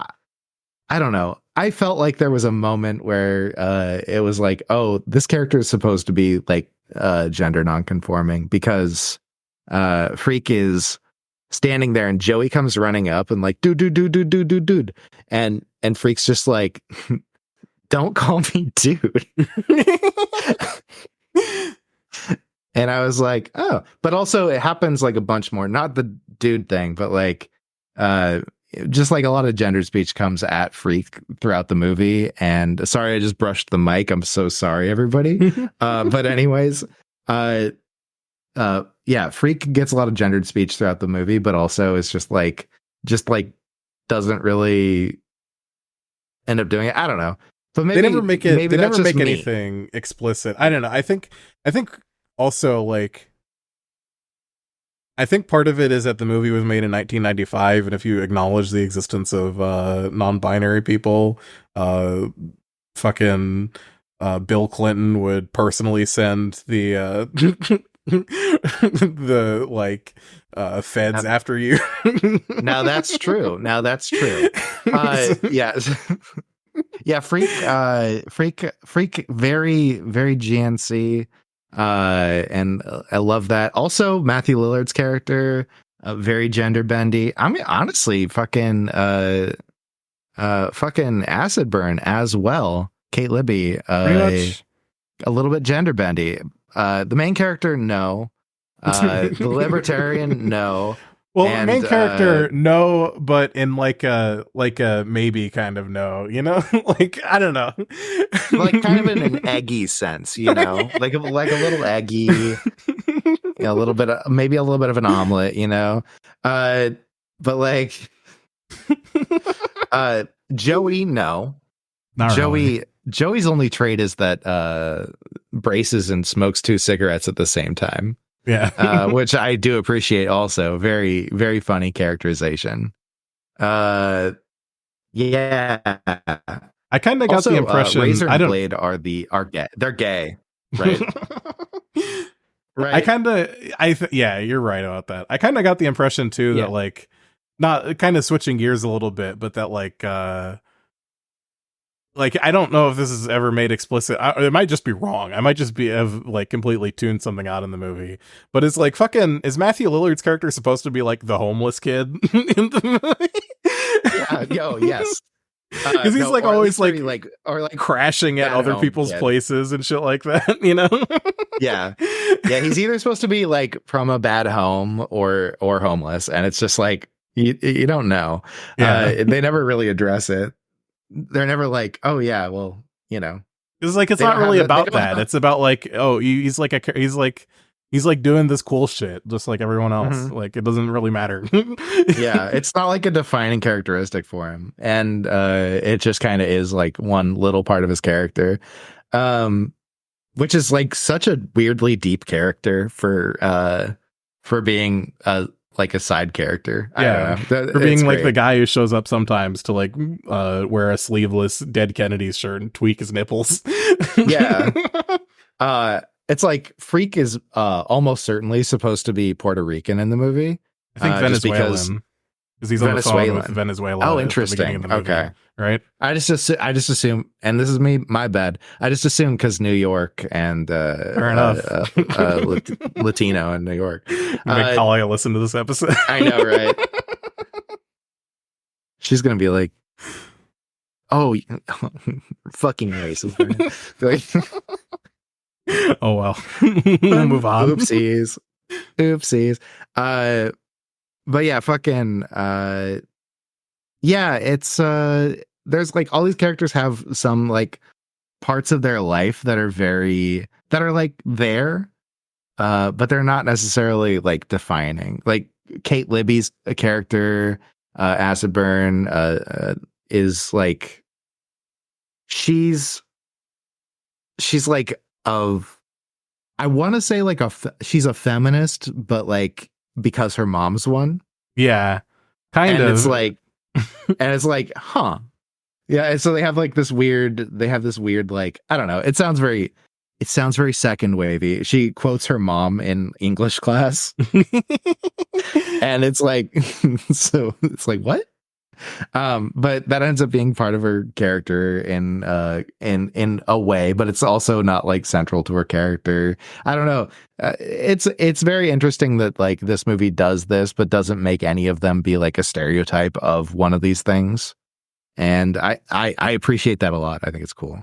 I don't know. I felt like there was a moment where it was like, oh, this character is supposed to be like gender nonconforming, because Freak is standing there and Joey comes running up and like, dude. And Freak's just like, don't call me dude. And I was like, oh, but also it happens like a bunch more, not the dude thing, but like, just like a lot of gender speech comes at Freak throughout the movie. And sorry, I just brushed the mic. I'm so sorry, everybody. But anyways, yeah, Freak gets a lot of gendered speech throughout the movie, but also is just like doesn't really end up doing it. I don't know. But maybe They never make it. Maybe They that's never just make me. anything explicit. I don't know. I think also like I think part of it is that the movie was made in 1995, and if you acknowledge the existence of non-binary people, fucking Bill Clinton would personally send the the like feds after you. Now that's true. Yeah. Yeah, Freak very, very GNC. And I love that. Also, Matthew Lillard's character, very gender bendy. I mean, honestly, fucking acid burn as well. Kate Libby, Pretty much. a little bit gender bendy. The main character, no. The libertarian, no. Well, And, main character, no, but in like a maybe kind of no, you know, like I don't know, like kind of in an eggy sense, you know, like a little eggy, a little bit of, maybe a little bit of an omelet, you know, but like Joey, no. Not really. Joey's only trait is that braces and smokes 2 cigarettes at the same time. Yeah, Which I do appreciate. Also, very, very funny characterization. Yeah, I kind of got also, the impression. Razor and I don't. Blade are gay. They're gay, right? Right. Yeah, you're right about that. I kind of got the impression too Yeah. that like, not kind of switching gears a little bit, but that like I don't know if this is ever made explicit. It might just be wrong. I might just have like completely tuned something out in the movie. But it's like fucking, is Matthew Lillard's character supposed to be like the homeless kid in the movie? Yeah, yes. Because he's like or at always least where like he, or like crashing at bad other home people's kid. places and shit like that, you know? Yeah. Yeah, he's either supposed to be like from a bad home or homeless, and it's just like you don't know. Yeah. They never really address it. They're never like, oh yeah, well, It's like it's they not don't have really the, they about don't that. have. It's about like, oh, he's like doing this cool shit just like everyone else. Mhm. Like it doesn't really matter. Yeah, it's not like a defining characteristic for him, and it just kind of is like one little part of his character, which is like such a weirdly deep character for being like a side character. I Yeah. don't know. For being It's like the great. guy who shows up sometimes to like wear a sleeveless Dead Kennedy shirt and tweak his nipples. Yeah. It's like Freak is almost certainly supposed to be Puerto Rican in the movie. I think Just because Venezuelan. Because he's on the phone with Venezuelan. Venezuela Oh, at the beginning interesting. of the movie. Okay. Right? I just assume, and this is me, my bad. I just assume because New York and Fair enough. Latino in New York. Make Talia listen to this episode. I know, right? She's gonna be like, "Oh, fucking racist." Like, Oh well. We'll move on. Oopsies. But yeah, fucking yeah, it's there's like all these characters have some like parts of their life that are like there, but they're not necessarily like defining. Like Kate Libby's a character, Acid Burn, is like she's like I want to say like she's a feminist, but like because her mom's one. Yeah. Kind And of. it's like, huh. Yeah. And so they have this weird, like, I don't know. It sounds very second wavy. She quotes her mom in English class. And it's like, so it's like, what? But that ends up being part of her character in a way, but it's also not like central to her character. I don't know. It's very interesting that like this movie does this, but doesn't make any of them be like a stereotype of one of these things. And I appreciate that a lot. I think it's cool.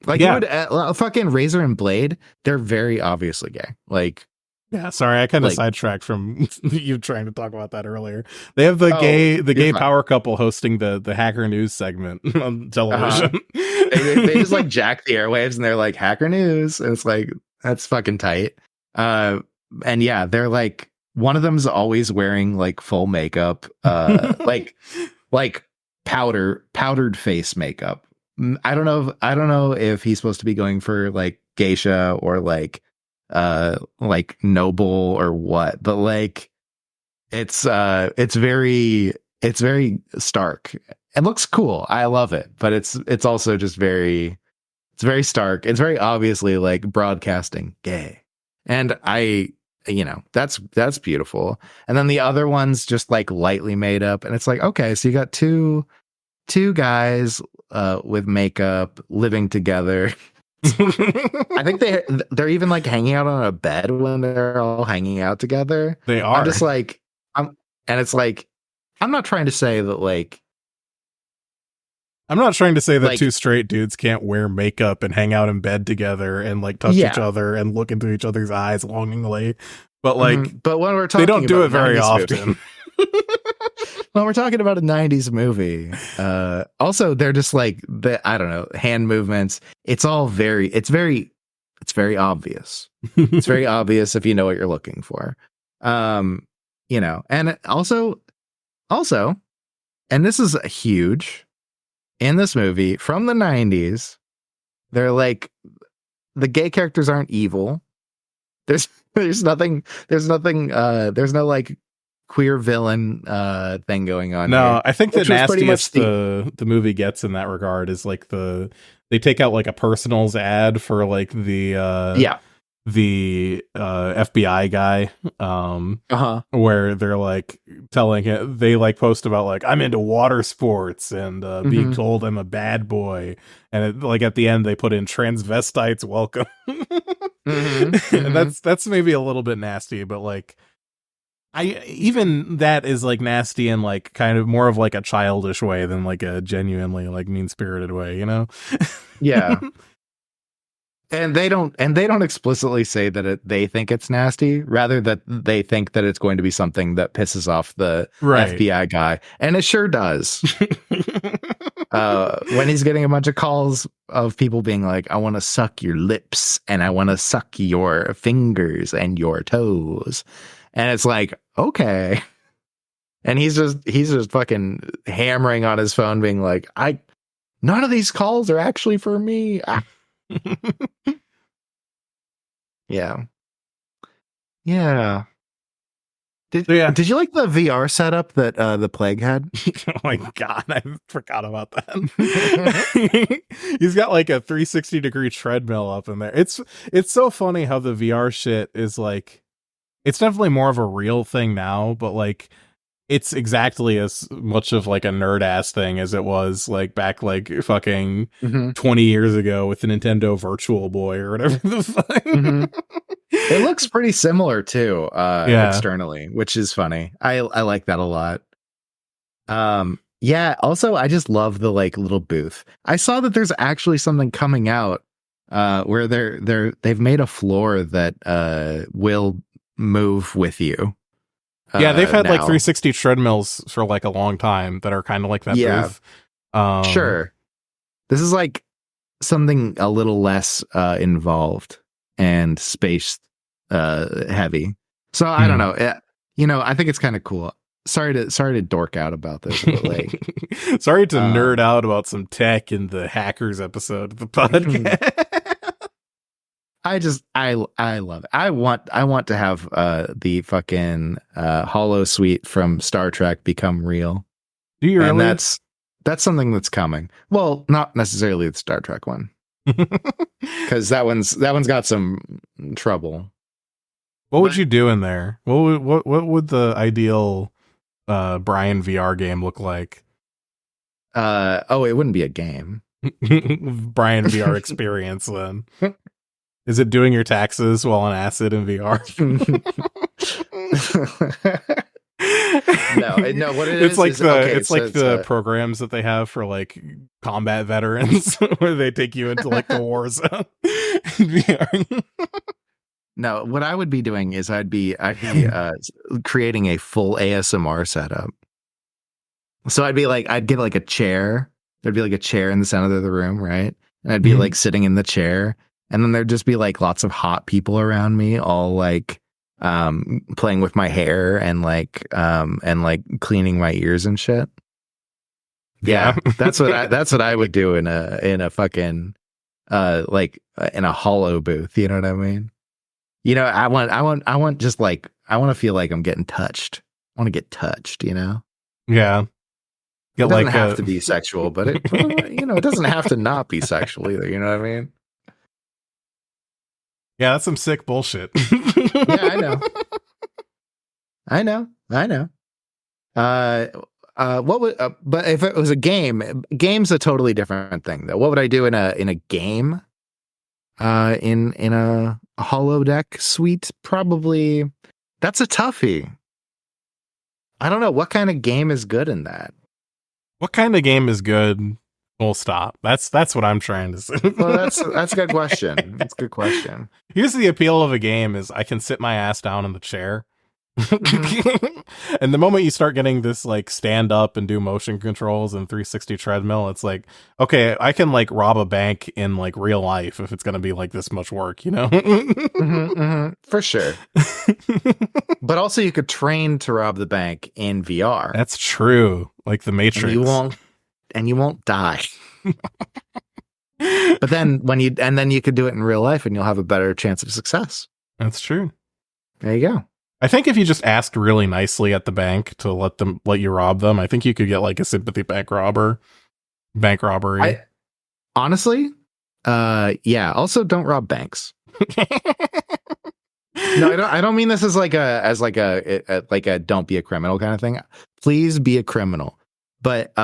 Like Yeah. you would fucking Razor and Blade, they're very obviously gay. Like, Yeah, sorry, I kind of like- sidetracked from you trying to talk about that earlier. They have the Oh, gay you're fine. power couple hosting the Hacker News segment on television. they just like jack the airwaves and they're like Hacker News, and it's like that's fucking tight. And yeah, they're like one of them's always wearing like full makeup, like powdered face makeup. I don't know if he's supposed to be going for like geisha or like noble or what, but like it's very stark. It looks cool. I love it, but it's also just very stark. It's very obviously like broadcasting gay. And that's beautiful. And then the other one's just like lightly made up, and it's like, okay, so you got two guys with makeup living together. I think they're even like hanging out on a bed when they're all hanging out together. They are. I'm just like, and it's like, I'm not trying to say that like, I'm not trying to say that like- two straight dudes can't wear makeup and hang out in bed together and like touch Yeah. each other and look into each other's eyes longingly, but like but when we're talking, they don't do about it very 90s often. movie- when we're talking about a 90s movie, also they're just like I don't know, hand movements. It's very obvious. It's very obvious if you know what you're looking for. And also, and this is huge in this movie from the 90s, they're like the gay characters aren't evil. There's no like queer villain thing going on. No, here, I think the which was pretty much nastiest the movie gets in that regard is like they take out like a personals ad for like the FBI guy, where they're like telling it, they like post about like, I'm into water sports and being told I'm a bad boy, and like at the end they put in transvestites welcome. And that's maybe a little bit nasty, but like even that is like nasty and like kind of more of like a childish way than like a genuinely like mean spirited way, you know? Yeah. And they don't explicitly say that they think it's nasty, rather that they think that it's going to be something that pisses off the Right. FBI guy. And it sure does. When he's getting a bunch of calls of people being like, I want to suck your lips and I want to suck your fingers and your toes. And it's like, okay. And he's just fucking hammering on his phone being like, none of these calls are actually for me. Yeah. Yeah. Did you like the VR setup that the Plague had? Oh my god, I forgot about that. He's got like a 360-degree treadmill up in there. It's so funny how the VR shit is like, it's definitely more of a real thing now, but like it's exactly as much of like a nerd ass thing as it was like back like fucking 20 years ago with the Nintendo Virtual Boy or whatever the fuck. It looks pretty similar too, externally, which is funny. I like that a lot. Yeah. Also, I just love the like little booth. I saw that there's actually something coming out where they've made a floor that will move with you. Yeah, they've had now. like 360 treadmills for like a long time that are kind of like that booth. Sure. This is like something a little less involved and space heavy. So I don't know. I think it's kind of cool. Sorry to dork out about this, but like sorry to nerd out about some tech in the hackers episode of the podcast. I love it. I want to have the fucking Holo Suite from Star Trek become real. Do you really? And that's something that's coming. Well, not necessarily the Star Trek one. Because that one's got some trouble. What would you do in there? What would the ideal Brian VR game look like? It wouldn't be a game. Brian VR experience then. Is it doing your taxes while on acid in VR? No. What it it's is like is, the okay, it's so like the programs that they have for like combat veterans, where they take you into like the war zone. VR. No, what I would be doing is I'd be creating a full ASMR setup. So I'd get like a chair. There'd be like a chair in the center of the room, right? And I'd be like sitting in the chair. And then there'd just be like lots of hot people around me, all like playing with my hair and like cleaning my ears and shit. Yeah, that's what I would do in a fucking in a hollow booth. You know what I mean? I want just like I want to feel like I'm getting touched. I want to get touched. Yeah. It doesn't have to be sexual, but it it doesn't have to not be sexual either. You know what I mean? Yeah, that's some sick bullshit. Yeah, I know. What would? But if it was a game's a totally different thing, though. What would I do in a game? In a holodeck suite, probably. That's a toughie. I don't know what kind of game is good in that. What kind of game is good? Full stop. That's what I'm trying to say. Well, that's a good question. That's a good question. Here's the appeal of a game: is I can sit my ass down in the chair. And the moment you start getting this like stand up and do motion controls and 360 treadmill, it's like, okay, I can like rob a bank in like real life if it's going to be like this much work, For sure. But also you could train to rob the bank in VR. That's true. Like the Matrix. And you won't die. But then then you could do it in real life and you'll have a better chance of success. That's true. There you go. I think if you just asked really nicely at the bank to let you rob them, I think you could get like a sympathy bank robbery. Honestly, yeah. Also, don't rob banks. No, I don't mean this as like a don't be a criminal kind of thing. Please be a criminal, but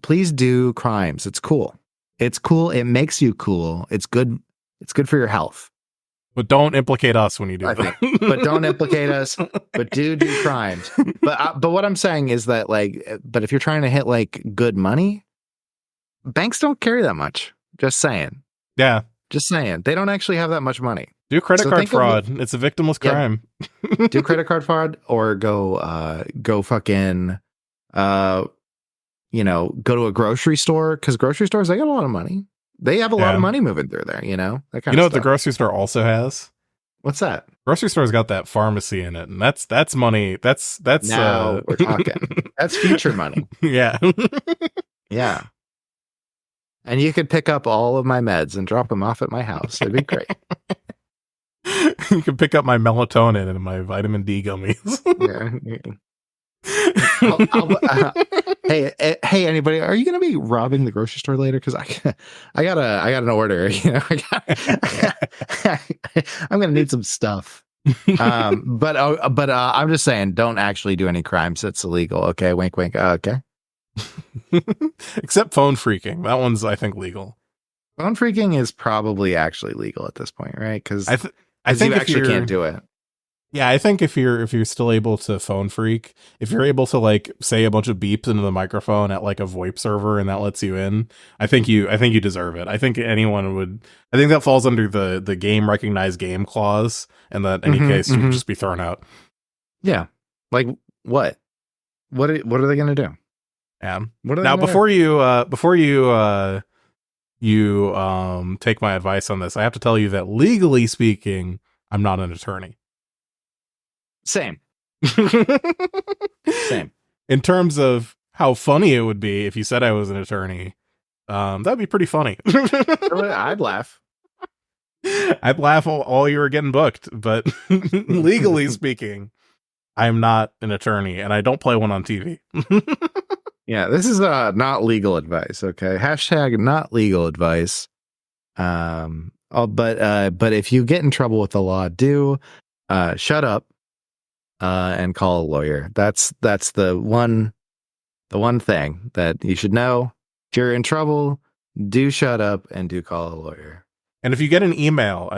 please do crimes. It's cool. It's cool. It makes you cool. It's good. It's good for your health. But don't implicate us when you do I that. think. But don't implicate us. But do crimes. But what I'm saying is that but if you're trying to hit like good money, banks don't carry that much. Just saying. Yeah. Just saying. They don't actually have that much money. Do credit card fraud. It's a victimless crime. Do credit card fraud or go fucking go to a grocery store, because grocery stores, they got a lot of money. They have a lot of money moving through there, that kind of what stuff. the grocery store also has? What's that? Grocery store's got that pharmacy in it, and that's money. That's now we're talking. That's future money. Yeah. Yeah. And you could pick up all of my meds and drop them off at my house. It'd be great. You can pick up my melatonin and my vitamin D gummies. Yeah. Hey, anybody? Are you going to be robbing the grocery store later? Because I got an order. I'm going to need some stuff. But I'm just saying, don't actually do any crimes that's illegal. Okay, wink, wink. Okay. Except phone freaking. That one's, I think, legal. Phone freaking is probably actually legal at this point, right? Because I think you actually can't do it. Yeah, I think if you're still able to phone freak, if you're able to like say a bunch of beeps into the microphone at like a VoIP server and that lets you in, I think you deserve it. I think anyone would. I think that falls under the game recognized game clause, and that any case should just be thrown out. Yeah, like what? What are they going to do? Yeah. Now before you take my advice on this, I have to tell you that legally speaking, I'm not an attorney. Same. In terms of how funny it would be if you said I was an attorney, that'd be pretty funny. I'd laugh. I'd laugh all you were getting booked, but legally speaking, I'm not an attorney and I don't play one on TV. Yeah, this is not legal advice, okay? Hashtag not legal advice. But if you get in trouble with the law, do shut up and call a lawyer. That's the one thing that you should know. If you're in trouble, do shut up and do call a lawyer. And if you get an email,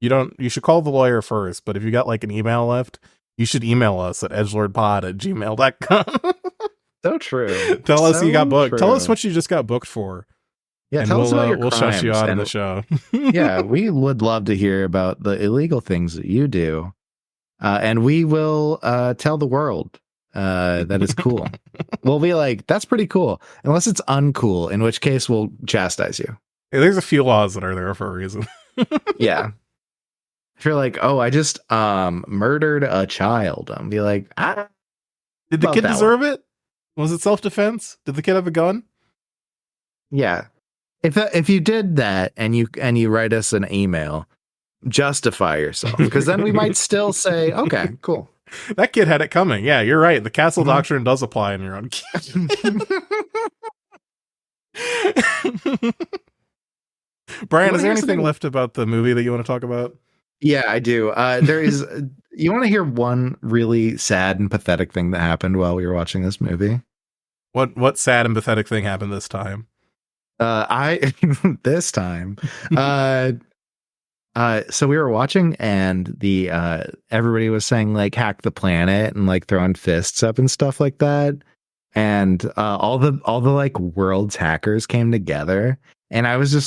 you should call the lawyer first, but if you got like an email left, you should email us at edgelordpod@gmail.com. So true. Tell us so you got booked. True. Tell us what you just got booked for. Yeah, and tell us about your we'll crimes. shush you out of the show. Yeah, we would love to hear about the illegal things that you do. And we will tell the world that it's cool. We'll be like, that's pretty cool. Unless it's uncool, in which case we'll chastise you. There's a few laws that are there for a reason. Yeah. If you're like, oh, I just murdered a child, I'll be like, did the kid deserve it? Was it self-defense? Did the kid have a gun? Yeah. If you did that and you write us an email, justify yourself, because then we might still say, okay, cool. That kid had it coming. Yeah, you're right. The castle doctrine does apply in your own kid. Brian, is there anything left about the movie that you want to talk about? Yeah, I do. There is. You want to hear one really sad and pathetic thing that happened while we were watching this movie? What sad and pathetic thing happened this time? This time. So we were watching, and the everybody was saying like hack the planet and like throwing fists up and stuff like that. And all the like world's hackers came together, and I was on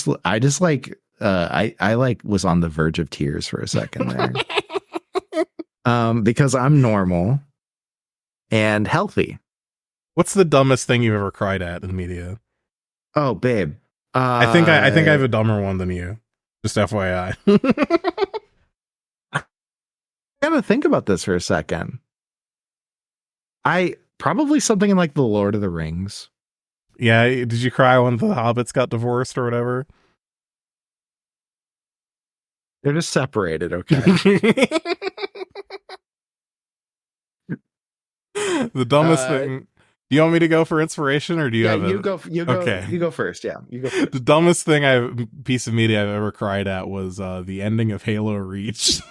the verge of tears for a second there. Because I'm normal and healthy. What's the dumbest thing you've ever cried at in media? Oh, babe. I think I have a dumber one than you. Just FYI. I gotta think about this for a second. Probably something in like The Lord of the Rings. Yeah, did you cry when the hobbits got divorced or whatever? They're just separated, okay? The dumbest thing. Do you want me to go for inspiration, or do you have you go. Okay. You go first. Yeah, you go first. The dumbest piece of media I've ever cried at was the ending of Halo Reach.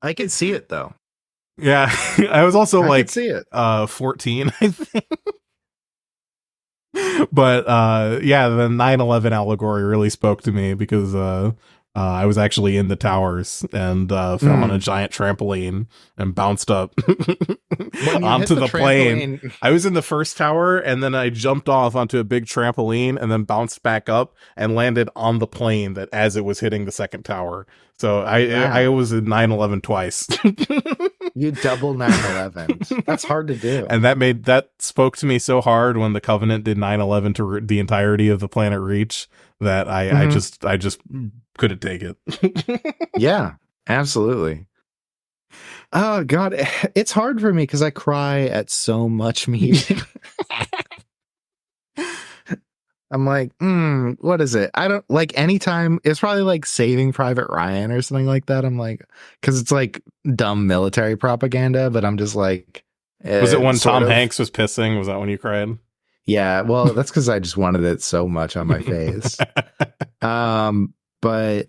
I can see it though. Yeah, I was also I like could see it. 14, I think. But yeah, the 9/11 allegory really spoke to me because I was actually in the towers and fell on a giant trampoline and bounced up onto the plane. I was in the first tower and then I jumped off onto a big trampoline and then bounced back up and landed on the plane that as it was hitting the second tower. So I was in 9/11 twice. You double 9/11. That's hard to do. And that spoke to me so hard when the Covenant did 9/11 to the entirety of the planet Reach that I just couldn't take it. Yeah, absolutely. Oh God, it's hard for me because I cry at so much media. I'm like, what is it? I don't like anytime. It's probably like Saving Private Ryan or something like that. I'm like, because it's like dumb military propaganda, but I'm just like, was it when Tom Hanks was pissing? Was that when you cried? Yeah, well, that's because I just wanted it so much on my face. But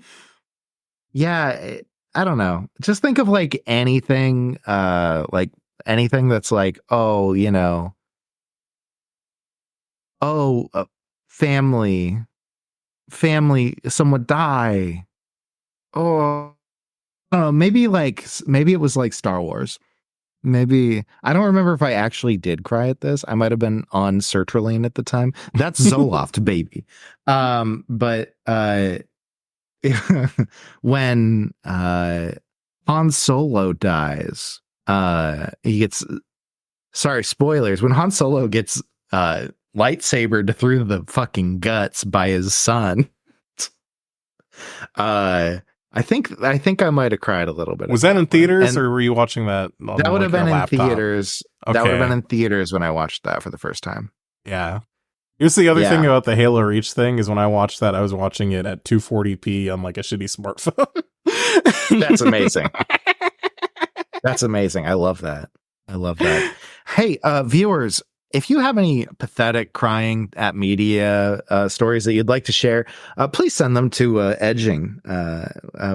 yeah, I don't know. Just think of like anything that's like, oh, you know, family, someone die. Oh, I don't know. Maybe it was like Star Wars. Maybe I don't remember if I actually did cry at this. I might have been on sertraline at the time. That's Zoloft, baby. But when Han Solo dies, he gets, sorry, spoilers. When Han Solo gets lightsabered through the fucking guts by his son, I think I might have cried a little bit. Was that in theaters or were you watching that? That would have been in theaters. Okay. That would have been in theaters when I watched that for the first time. Yeah. Here's the other thing about the Halo Reach thing is when I watched that, I was watching it at 240p on like a shitty smartphone. That's amazing. That's amazing. I love that. Hey, viewers, if you have any pathetic crying at media stories that you'd like to share, please send them to edging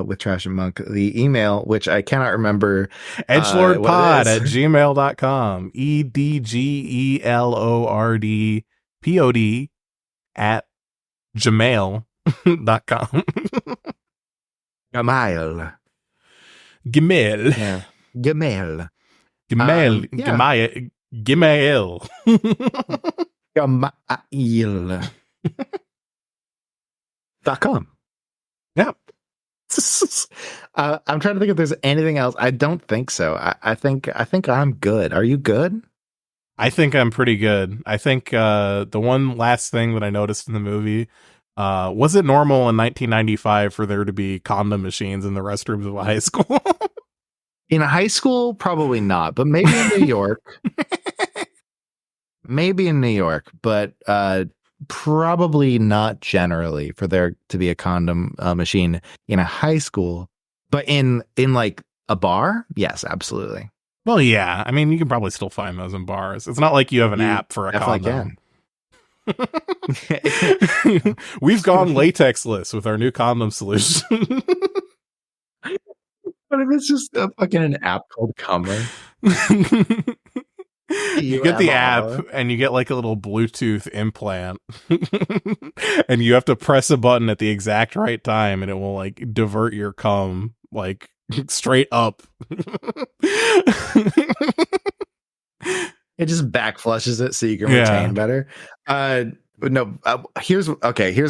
with Trash and Monk. The email, which I cannot remember. Edgelordpod at gmail.com. EDGELORDPOD at gmail.com. Gmail. Gmail. Yeah. Gmail. Gmail. Gmail. Gmail. Gmail.com. Yeah. I'm trying to think if there's anything else. I don't think so. I think I'm good. Are you good? I think I'm pretty good. I think the one last thing that I noticed in the movie, was it normal in 1995 for there to be condom machines in the restrooms of a high school? In high school, probably not, but maybe in New York. Maybe in New York, but probably not generally for there to be a condom machine in a high school. But in like a bar, yes, absolutely. Well, yeah. I mean, you can probably still find those in bars. It's not like you have an app for a condom. We've gone latexless with our new condom solution. What if it's just an app called Cummer? You get the app and you get like a little Bluetooth implant and you have to press a button at the exact right time and it will like divert your cum like straight up. It just back flushes it so you can retain better. No, here's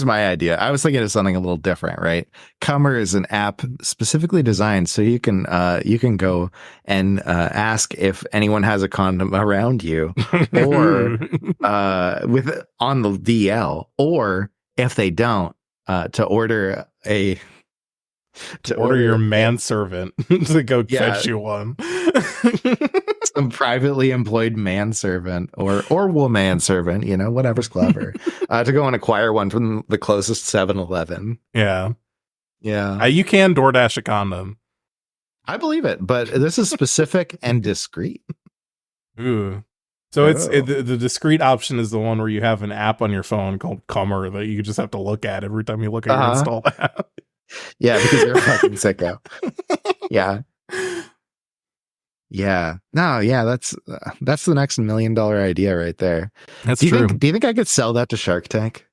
my idea. I was thinking of something a little different, right? Cummer is an app specifically designed so you can go and ask if anyone has a condom around you, or with on the DL, or if they don't, to order your manservant to go fetch you one. Some privately employed manservant or woman servant, you know, whatever's clever, to go and acquire one from the closest 7-Eleven. Yeah. Yeah. You can DoorDash a condom. I believe it, but this is specific and discreet. Ooh. So the discreet option is the one where you have an app on your phone called Cummer that you just have to look at every time you look at your installed app. Yeah, because you're a fucking sicko. Yeah. Yeah. No, yeah, that's the next $1 million idea right there. That's Do you true. think I could sell that to Shark Tank?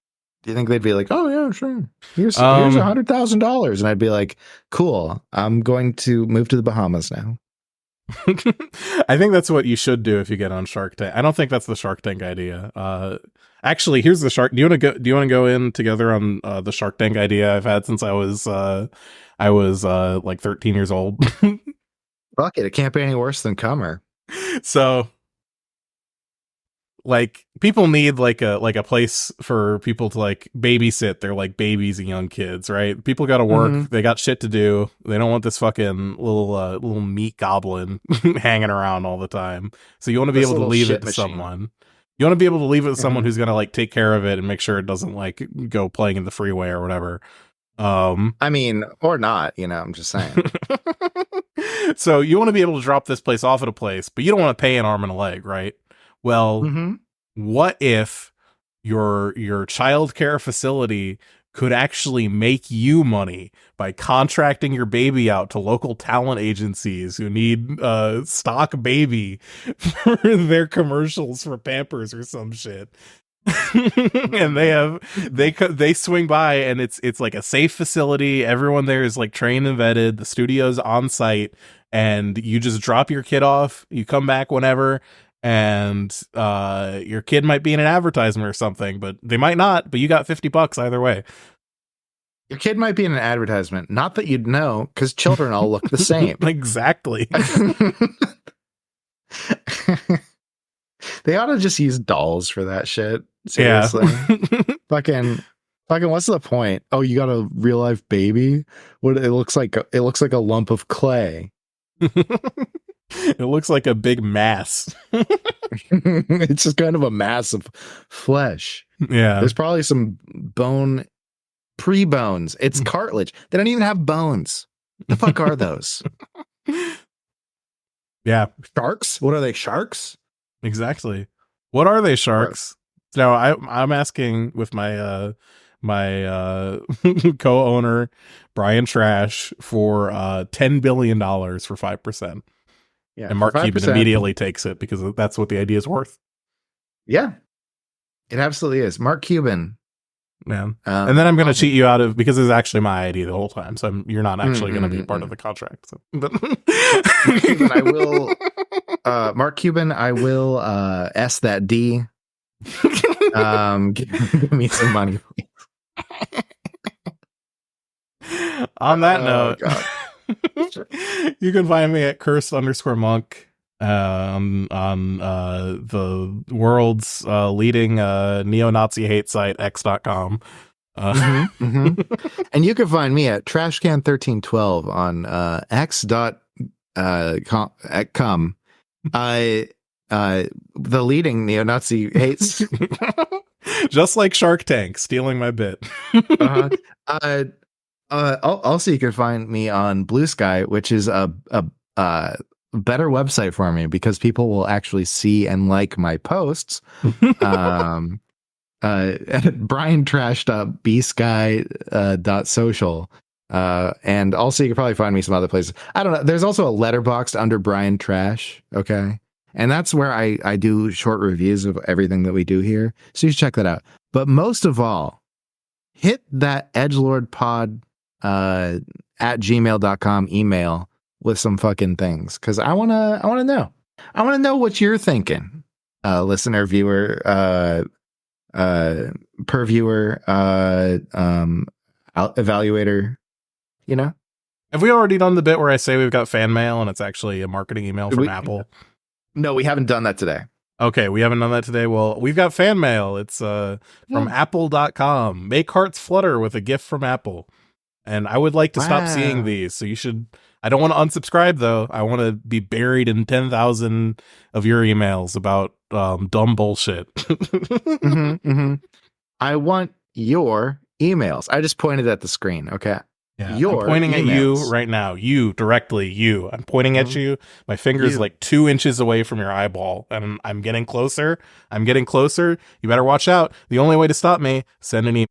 Do you think they'd be like, "Oh yeah, sure. Here's Um, $100,000," and I'd be like, "Cool. I'm going to move to the Bahamas now." I think that's what you should do if you get on Shark Tank. I don't think that's the Shark Tank idea. Actually, here's the Shark. Do you want to go? Do you want to go in together on the Shark Tank idea I've had since I was like 13 years old? Fuck it. It can't be any worse than Comer. So, like, people need like a place for people to like babysit their like babies and young kids, right? People got to work. Mhm. They got shit to do. They don't want this fucking little meat goblin hanging around all the time. So you want to be This able to little leave it shit to machine. someone. You want to be able to leave it to someone Mhm. who's gonna like take care of it and make sure it doesn't like go playing in the freeway or whatever. I mean, or not, I'm just saying. So you want to be able to drop this place off at a place, but you don't want to pay an arm and a leg, right? Well, Mm-hmm. what if your childcare facility could actually make you money by contracting your baby out to local talent agencies who need stock baby for their commercials for Pampers or some shit? And they swing by, and it's like a safe facility. Everyone there is like trained and vetted. The studio's on site, and you just drop your kid off. You come back whenever, and your kid might be in an advertisement or something, but they might not. But you got $50 either way. Your kid might be in an advertisement. Not that you'd know, because children all look the same. Exactly. They ought to just use dolls for that shit. Seriously. Yeah. fucking what's the point? Oh, you got a real life baby? What it looks like a lump of clay. It looks like a big mass. It's just kind of a mass of flesh. Yeah. There's probably some bone, pre-bones. It's cartilage. They don't even have bones. The fuck are those? Yeah. Sharks? What are they? Sharks? Exactly. What are they, sharks? No, I'm asking with my my co-owner Brian Trash for $10 billion for 5%. Yeah. And Mark for Cuban 5%. immediately takes it because that's what the idea is worth. Yeah. It absolutely is. Mark Cuban. Man. And then I'm going to cheat you out of, because it's actually my idea the whole time. So you're not actually going to be part of the contract. So. But Mark Cuban, I will Mark Cuban, I will S that D. Give me some money, please. On that note, God. you can find me at cursed_monk on the world's leading neo-Nazi hate site, x.com. And you can find me at trashcan1312 on x.com. The leading neo-Nazi hates. Just like Shark Tank, stealing my bit. Also, you can find me on Blue Sky, which is a better website for me because people will actually see and like my posts. briantrash.bsky.social. And also you can probably find me some other places. I don't know. There's also a letterboxd under Brian Trash. Okay. And that's where I do short reviews of everything that we do here. So you should check that out. But most of all, hit that edgelordpod at gmail.com email with some fucking things. Cause I want to know. I want to know what you're thinking. Listener, viewer, per viewer, evaluator, Have we already done the bit where I say we've got fan mail and it's actually a marketing email from Apple? No, we haven't done that today. Okay, we haven't done that today. Well, we've got fan mail. It's from apple.com. Make hearts flutter with a gift from Apple. And I would like to stop seeing these. So you should, I don't want to unsubscribe though. I want to be buried in 10,000 of your emails about dumb bullshit. I want your emails. I just pointed at the screen. Okay. Yeah, your I'm pointing emails. at you right now. You directly, you. I'm pointing at you. My finger's like 2 inches away from your eyeball, and I'm getting closer. I'm getting closer. You better watch out. The only way to stop me, send an email.